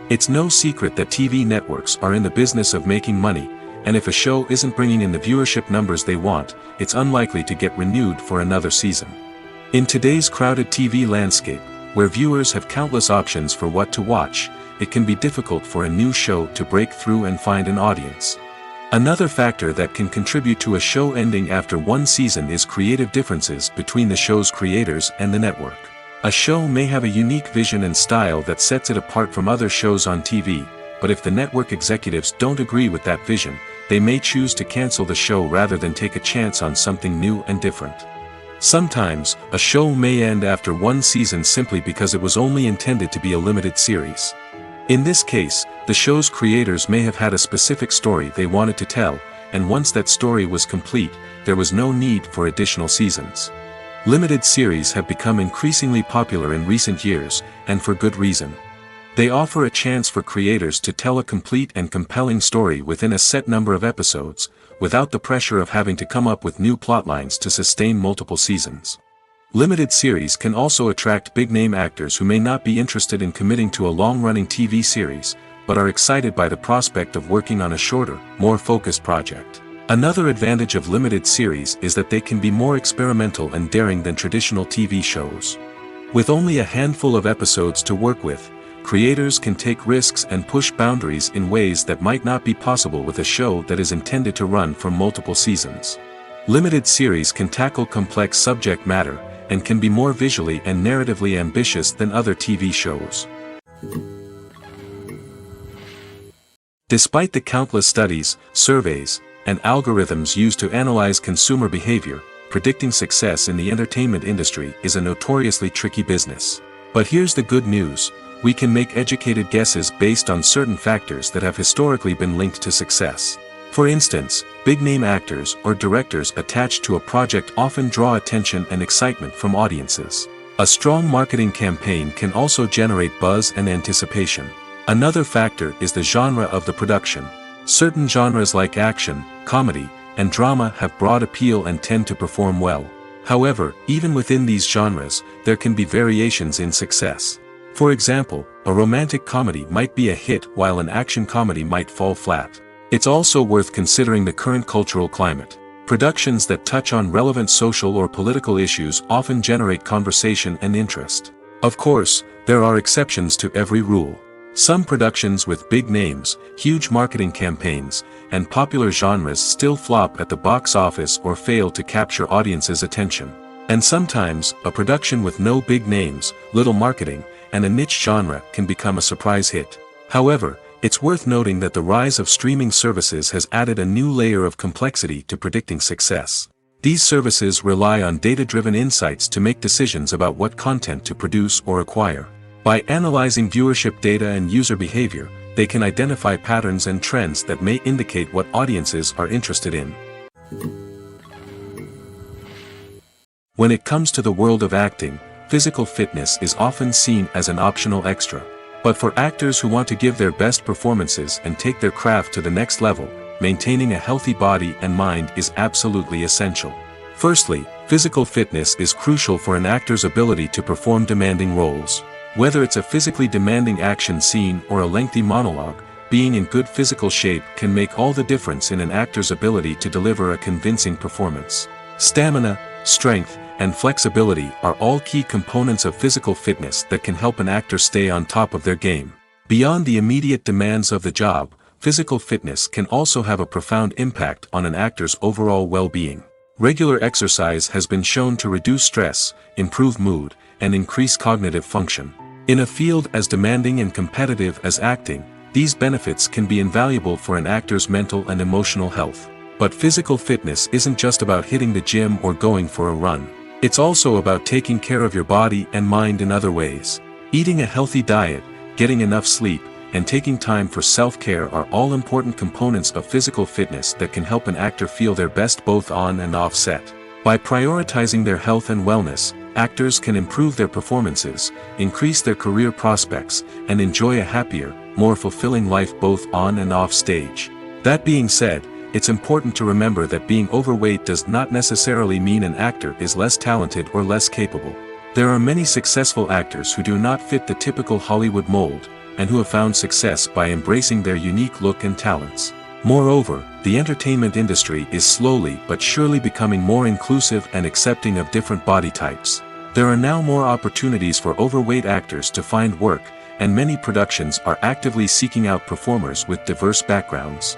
It's no secret that TV networks are in the business of making money, and if a show isn't bringing in the viewership numbers they want, it's unlikely to get renewed for another season. In today's crowded TV landscape, where viewers have countless options for what to watch, it can be difficult for a new show to break through and find an audience. Another factor that can contribute to a show ending after one season is creative differences between the show's creators and the network. A show may have a unique vision and style that sets it apart from other shows on TV, but if the network executives don't agree with that vision, they may choose to cancel the show rather than take a chance on something new and different. Sometimes, a show may end after one season simply because it was only intended to be a limited series. In this case, the show's creators may have had a specific story they wanted to tell, and once that story was complete, there was no need for additional seasons. Limited series have become increasingly popular in recent years, and for good reason. They offer a chance for creators to tell a complete and compelling story within a set number of episodes, without the pressure of having to come up with new plotlines to sustain multiple seasons. Limited series can also attract big-name actors who may not be interested in committing to a long-running TV series, but are excited by the prospect of working on a shorter, more focused project. Another advantage of limited series is that they can be more experimental and daring than traditional TV shows. With only a handful of episodes to work with, creators can take risks and push boundaries in ways that might not be possible with a show that is intended to run for multiple seasons. Limited series can tackle complex subject matter, and can be more visually and narratively ambitious than other TV shows. Despite the countless studies, surveys, and algorithms used to analyze consumer behavior, predicting success in the entertainment industry is a notoriously tricky business. But here's the good news: we can make educated guesses based on certain factors that have historically been linked to success. For instance, big-name actors or directors attached to a project often draw attention and excitement from audiences. A strong marketing campaign can also generate buzz and anticipation. Another factor is the genre of the production. Certain genres like action, comedy, and drama have broad appeal and tend to perform well. However, even within these genres, there can be variations in success. For example, a romantic comedy might be a hit while an action comedy might fall flat. It's also worth considering the current cultural climate. Productions that touch on relevant social or political issues often generate conversation and interest. Of course, there are exceptions to every rule. Some productions with big names, huge marketing campaigns, and popular genres still flop at the box office or fail to capture audiences' attention. And sometimes, a production with no big names, little marketing, and a niche genre can become a surprise hit. However, it's worth noting that the rise of streaming services has added a new layer of complexity to predicting success. These services rely on data-driven insights to make decisions about what content to produce or acquire. By analyzing viewership data and user behavior, they can identify patterns and trends that may indicate what audiences are interested in. When it comes to the world of acting, physical fitness is often seen as an optional extra. But for actors who want to give their best performances and take their craft to the next level, maintaining a healthy body and mind is absolutely essential. Firstly, physical fitness is crucial for an actor's ability to perform demanding roles. Whether it's a physically demanding action scene or a lengthy monologue, being in good physical shape can make all the difference in an actor's ability to deliver a convincing performance. Stamina, strength, and flexibility are all key components of physical fitness that can help an actor stay on top of their game. Beyond the immediate demands of the job, physical fitness can also have a profound impact on an actor's overall well-being. Regular exercise has been shown to reduce stress, improve mood, and increase cognitive function. In a field as demanding and competitive as acting, these benefits can be invaluable for an actor's mental and emotional health. But physical fitness isn't just about hitting the gym or going for a run. It's also about taking care of your body and mind in other ways. Eating a healthy diet, getting enough sleep, and taking time for self-care are all important components of physical fitness that can help an actor feel their best both on and off set. By prioritizing their health and wellness, actors can improve their performances, increase their career prospects, and enjoy a happier, more fulfilling life both on and off stage. That being said, it's important to remember that being overweight does not necessarily mean an actor is less talented or less capable. There are many successful actors who do not fit the typical Hollywood mold, and who have found success by embracing their unique look and talents. Moreover, the entertainment industry is slowly but surely becoming more inclusive and accepting of different body types. There are now more opportunities for overweight actors to find work, and many productions are actively seeking out performers with diverse backgrounds.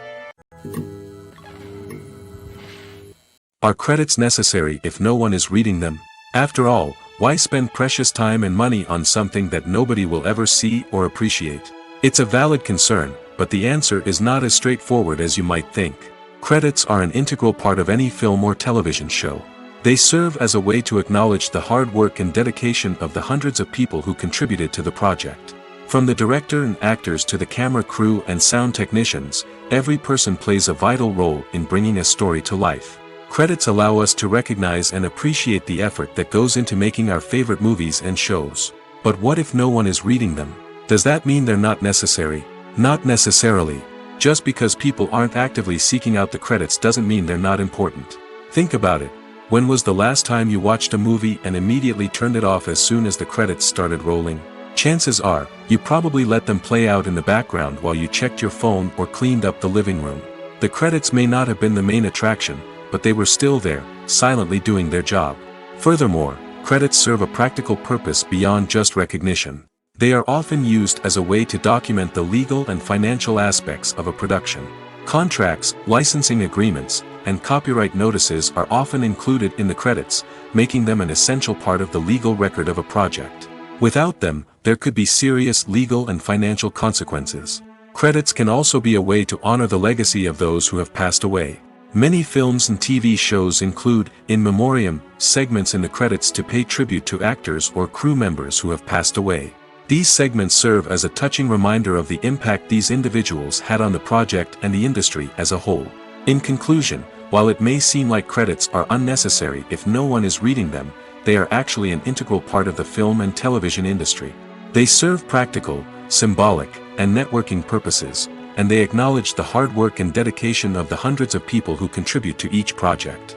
Are credits necessary if no one is reading them? After all, why spend precious time and money on something that nobody will ever see or appreciate? It's a valid concern, but the answer is not as straightforward as you might think. Credits are an integral part of any film or television show. They serve as a way to acknowledge the hard work and dedication of the hundreds of people who contributed to the project. From the director and actors to the camera crew and sound technicians, every person plays a vital role in bringing a story to life. Credits allow us to recognize and appreciate the effort that goes into making our favorite movies and shows. But what if no one is reading them? Does that mean they're not necessary? Not necessarily. Just because people aren't actively seeking out the credits doesn't mean they're not important. Think about it. When was the last time you watched a movie and immediately turned it off as soon as the credits started rolling? Chances are, you probably let them play out in the background while you checked your phone or cleaned up the living room. The credits may not have been the main attraction, but they were still there, silently doing their job. Furthermore, credits serve a practical purpose beyond just recognition. They are often used as a way to document the legal and financial aspects of a production. Contracts, licensing agreements, and copyright notices are often included in the credits, making them an essential part of the legal record of a project. Without them, there could be serious legal and financial consequences. Credits can also be a way to honor the legacy of those who have passed away. Many films and TV shows include, in memoriam, segments in the credits to pay tribute to actors or crew members who have passed away. These segments serve as a touching reminder of the impact these individuals had on the project and the industry as a whole. In conclusion, while it may seem like credits are unnecessary if no one is reading them, they are actually an integral part of the film and television industry. They serve practical, symbolic, and networking purposes, and they acknowledge the hard work and dedication of the hundreds of people who contribute to each project.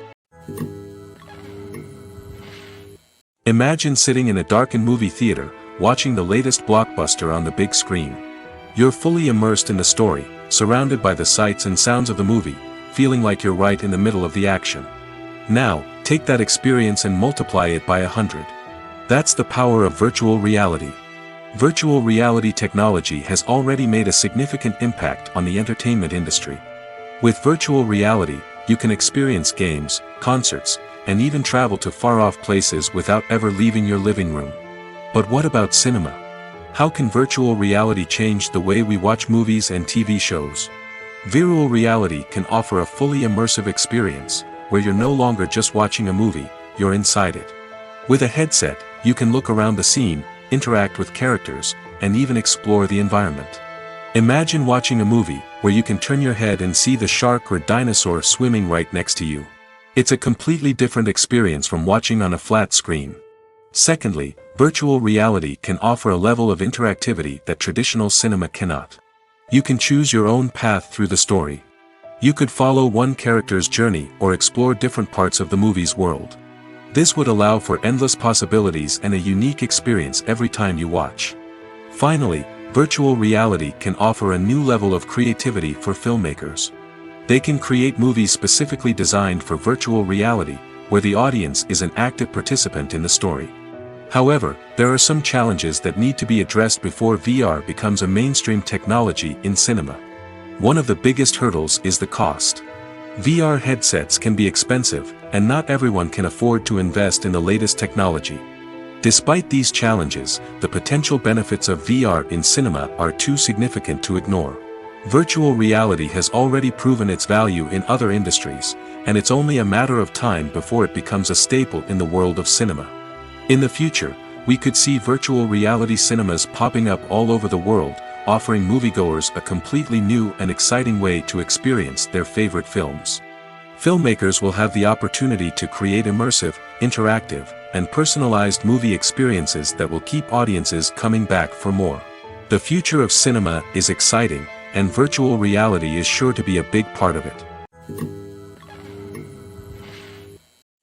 Imagine sitting in a darkened movie theater, watching the latest blockbuster on the big screen. You're fully immersed in the story, surrounded by the sights and sounds of the movie, feeling like you're right in the middle of the action. Now, take that experience and multiply it by 100. That's the power of virtual reality. Virtual reality technology has already made a significant impact on the entertainment industry. With virtual reality, you can experience games, concerts, and even travel to far-off places without ever leaving your living room. But what about cinema? How can virtual reality change the way we watch movies and TV shows? Virtual reality can offer a fully immersive experience, where you're no longer just watching a movie, you're inside it. With a headset, you can look around the scene, interact with characters, and even explore the environment. Imagine watching a movie where you can turn your head and see the shark or dinosaur swimming right next to you. It's a completely different experience from watching on a flat screen. Secondly, virtual reality can offer a level of interactivity that traditional cinema cannot. You can choose your own path through the story. You could follow one character's journey or explore different parts of the movie's world. This would allow for endless possibilities and a unique experience every time you watch. Finally, virtual reality can offer a new level of creativity for filmmakers. They can create movies specifically designed for virtual reality, where the audience is an active participant in the story. However, there are some challenges that need to be addressed before VR becomes a mainstream technology in cinema. One of the biggest hurdles is the cost. VR headsets can be expensive, and not everyone can afford to invest in the latest technology. Despite these challenges, the potential benefits of VR in cinema are too significant to ignore. Virtual reality has already proven its value in other industries, and it's only a matter of time before it becomes a staple in the world of cinema. In the future, we could see virtual reality cinemas popping up all over the world, offering moviegoers a completely new and exciting way to experience their favorite films. Filmmakers will have the opportunity to create immersive, interactive, and personalized movie experiences that will keep audiences coming back for more. The future of cinema is exciting, and virtual reality is sure to be a big part of it.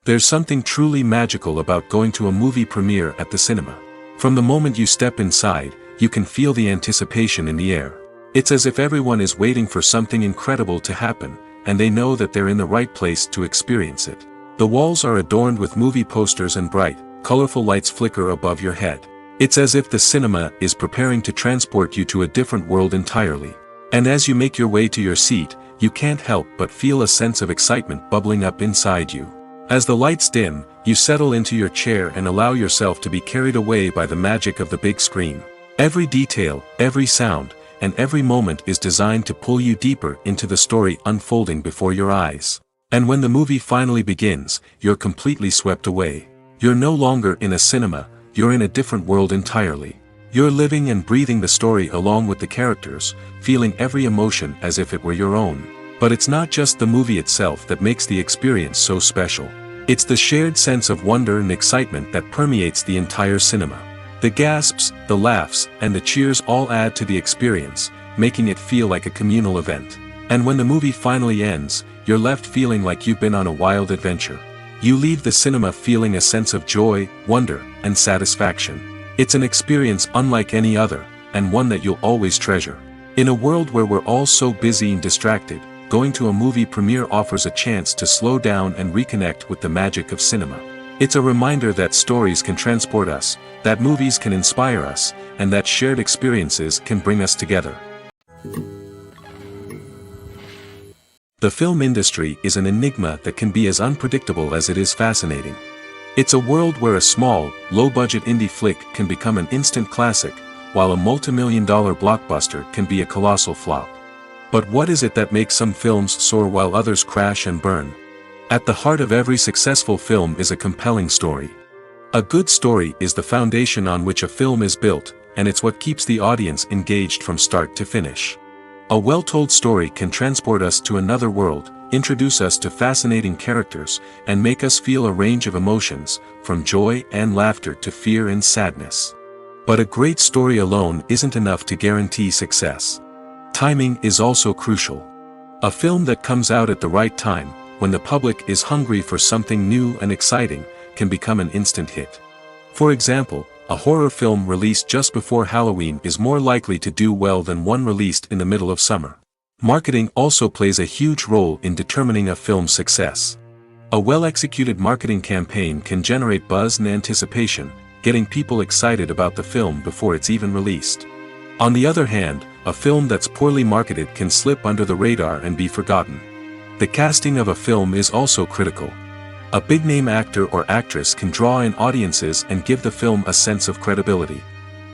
There's something truly magical about going to a movie premiere at the cinema. From the moment you step inside, you can feel the anticipation in the air. It's as if everyone is waiting for something incredible to happen, and they know that they're in the right place to experience it. The walls are adorned with movie posters and bright, colorful lights flicker above your head. It's as if the cinema is preparing to transport you to a different world entirely. And as you make your way to your seat, you can't help but feel a sense of excitement bubbling up inside you. As the lights dim, you settle into your chair and allow yourself to be carried away by the magic of the big screen. Every detail, every sound, and every moment is designed to pull you deeper into the story unfolding before your eyes. And when the movie finally begins, you're completely swept away. You're no longer in a cinema, you're in a different world entirely. You're living and breathing the story along with the characters, feeling every emotion as if it were your own. But it's not just the movie itself that makes the experience so special. It's the shared sense of wonder and excitement that permeates the entire cinema. The gasps, the laughs, and the cheers all add to the experience, making it feel like a communal event. And when the movie finally ends, you're left feeling like you've been on a wild adventure. You leave the cinema feeling a sense of joy, wonder, and satisfaction. It's an experience unlike any other, and one that you'll always treasure. In a world where we're all so busy and distracted, going to a movie premiere offers a chance to slow down and reconnect with the magic of cinema. It's a reminder that stories can transport us, that movies can inspire us, and that shared experiences can bring us together. The film industry is an enigma that can be as unpredictable as it is fascinating. It's a world where a small, low-budget indie flick can become an instant classic, while a multi-million-dollar blockbuster can be a colossal flop. But what is it that makes some films soar while others crash and burn? At the heart of every successful film is a compelling story. A good story is the foundation on which a film is built, and it's what keeps the audience engaged from start to finish. A well-told story can transport us to another world, introduce us to fascinating characters, and make us feel a range of emotions, from joy and laughter to fear and sadness. But a great story alone isn't enough to guarantee success. Timing is also crucial. A film that comes out at the right time, when the public is hungry for something new and exciting, can become an instant hit. For example, a horror film released just before Halloween is more likely to do well than one released in the middle of summer. Marketing also plays a huge role in determining a film's success. A well-executed marketing campaign can generate buzz and anticipation, getting people excited about the film before it's even released. On the other hand, a film that's poorly marketed can slip under the radar and be forgotten. The casting of a film is also critical. A big-name actor or actress can draw in audiences and give the film a sense of credibility.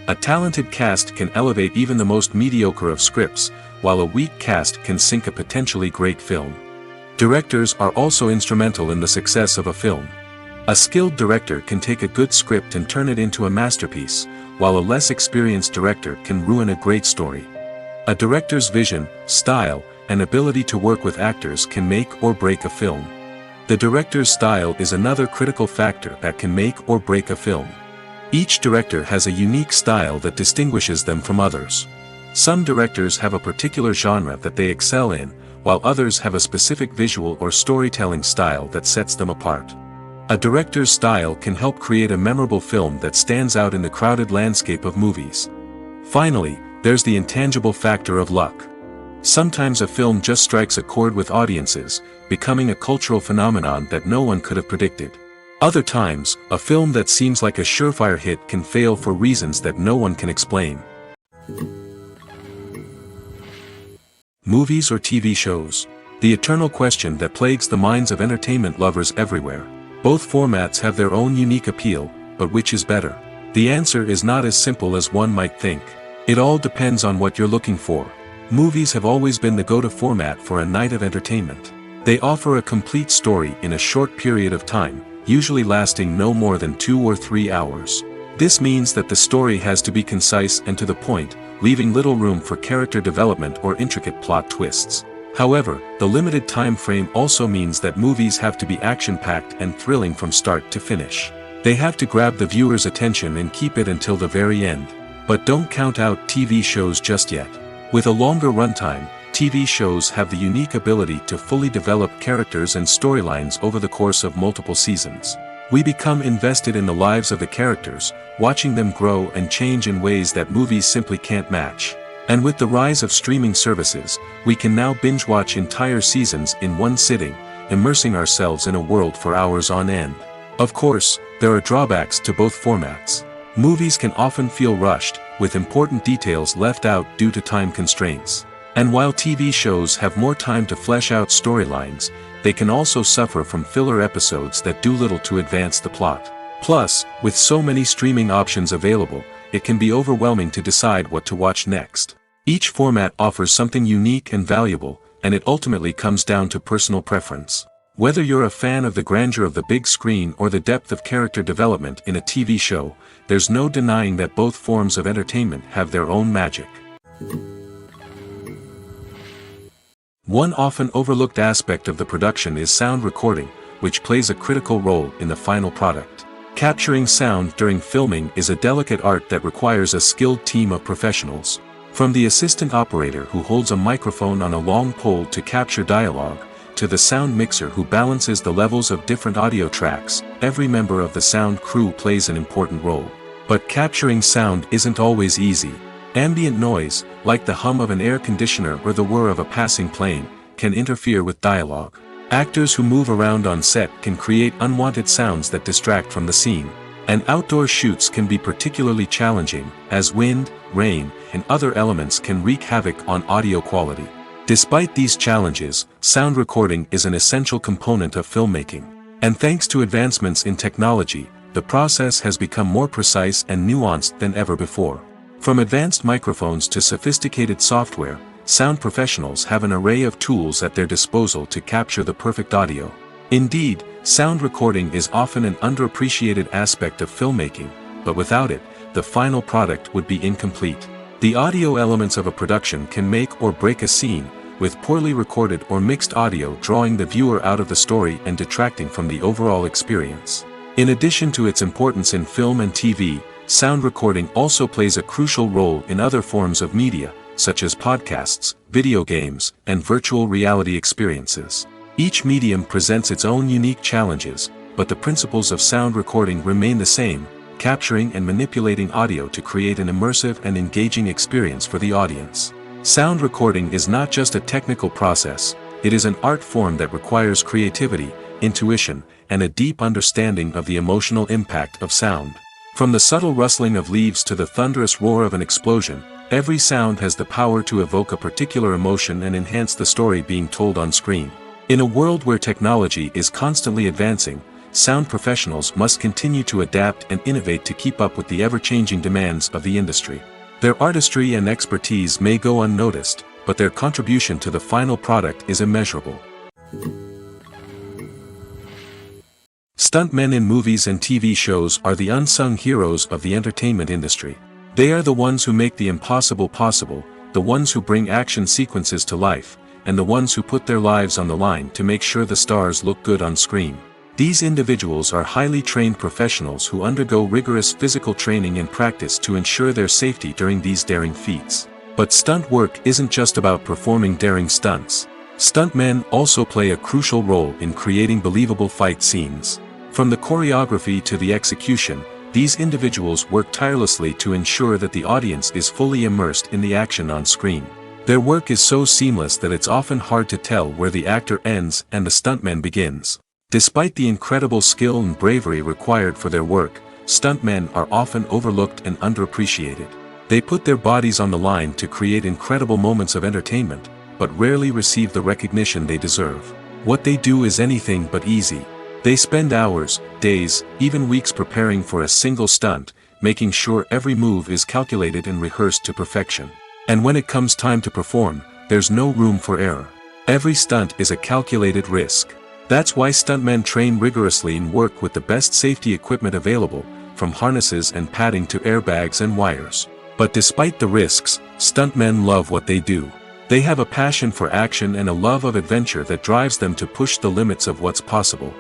A talented cast can elevate even the most mediocre of scripts, while a weak cast can sink a potentially great film. Directors are also instrumental in the success of a film. A skilled director can take a good script and turn it into a masterpiece, while a less experienced director can ruin a great story. A director's vision, style, and ability to work with actors can make or break a film. The director's style is another critical factor that can make or break a film. Each director has a unique style that distinguishes them from others. Some directors have a particular genre that they excel in, while others have a specific visual or storytelling style that sets them apart. A director's style can help create a memorable film that stands out in the crowded landscape of movies. Finally, there's the intangible factor of luck. Sometimes a film just strikes a chord with audiences, becoming a cultural phenomenon that no one could have predicted. Other times, a film that seems like a surefire hit can fail for reasons that no one can explain. Movies or TV shows? The eternal question that plagues the minds of entertainment lovers everywhere. Both formats have their own unique appeal, but which is better? The answer is not as simple as one might think. It all depends on what you're looking for. Movies have always been the go-to format for a night of entertainment. They offer a complete story in a short period of time, usually lasting no more than 2 or 3 hours. This means that the story has to be concise and to the point, leaving little room for character development or intricate plot twists. However, the limited time frame also means that movies have to be action-packed and thrilling from start to finish. They have to grab the viewer's attention and keep it until the very end. But don't count out TV shows just yet. With a longer runtime, TV shows have the unique ability to fully develop characters and storylines over the course of multiple seasons. We become invested in the lives of the characters, watching them grow and change in ways that movies simply can't match. And with the rise of streaming services, we can now binge-watch entire seasons in one sitting, immersing ourselves in a world for hours on end. Of course, there are drawbacks to both formats. Movies can often feel rushed, with important details left out due to time constraints. And while TV shows have more time to flesh out storylines, they can also suffer from filler episodes that do little to advance the plot. Plus, with so many streaming options available, it can be overwhelming to decide what to watch next. Each format offers something unique and valuable, and it ultimately comes down to personal preference. Whether you're a fan of the grandeur of the big screen or the depth of character development in a TV show, there's no denying that both forms of entertainment have their own magic. One often overlooked aspect of the production is sound recording, which plays a critical role in the final product. Capturing sound during filming is a delicate art that requires a skilled team of professionals. From the assistant operator who holds a microphone on a long pole to capture dialogue, to the sound mixer who balances the levels of different audio tracks, every member of the sound crew plays an important role. But capturing sound isn't always easy. Ambient noise, like the hum of an air conditioner or the whir of a passing plane, can interfere with dialogue. Actors who move around on set can create unwanted sounds that distract from the scene. And outdoor shoots can be particularly challenging, as wind, rain, and other elements can wreak havoc on audio quality. Despite these challenges, sound recording is an essential component of filmmaking. And thanks to advancements in technology, the process has become more precise and nuanced than ever before. From advanced microphones to sophisticated software, sound professionals have an array of tools at their disposal to capture the perfect audio. Indeed, sound recording is often an underappreciated aspect of filmmaking, but without it, the final product would be incomplete. The audio elements of a production can make or break a scene, with poorly recorded or mixed audio drawing the viewer out of the story and detracting from the overall experience. In addition to its importance in film and TV, sound recording also plays a crucial role in other forms of media, such as podcasts, video games, and virtual reality experiences. Each medium presents its own unique challenges, but the principles of sound recording remain the same, capturing and manipulating audio to create an immersive and engaging experience for the audience. Sound recording is not just a technical process, it is an art form that requires creativity, intuition, and a deep understanding of the emotional impact of sound. From the subtle rustling of leaves to the thunderous roar of an explosion, every sound has the power to evoke a particular emotion and enhance the story being told on screen. In a world where technology is constantly advancing, sound professionals must continue to adapt and innovate to keep up with the ever-changing demands of the industry. Their artistry and expertise may go unnoticed, but their contribution to the final product is immeasurable. Stuntmen in movies and TV shows are the unsung heroes of the entertainment industry. They are the ones who make the impossible possible, the ones who bring action sequences to life, and the ones who put their lives on the line to make sure the stars look good on screen. These individuals are highly trained professionals who undergo rigorous physical training and practice to ensure their safety during these daring feats. But stunt work isn't just about performing daring stunts. Stuntmen also play a crucial role in creating believable fight scenes. From the choreography to the execution, these individuals work tirelessly to ensure that the audience is fully immersed in the action on screen. Their work is so seamless that it's often hard to tell where the actor ends and the stuntman begins. Despite the incredible skill and bravery required for their work, stuntmen are often overlooked and underappreciated. They put their bodies on the line to create incredible moments of entertainment, but rarely receive the recognition they deserve. What they do is anything but easy. They spend hours, days, even weeks preparing for a single stunt, making sure every move is calculated and rehearsed to perfection. And when it comes time to perform, there's no room for error. Every stunt is a calculated risk. That's why stuntmen train rigorously and work with the best safety equipment available, from harnesses and padding to airbags and wires. But despite the risks, stuntmen love what they do. They have a passion for action and a love of adventure that drives them to push the limits of what's possible.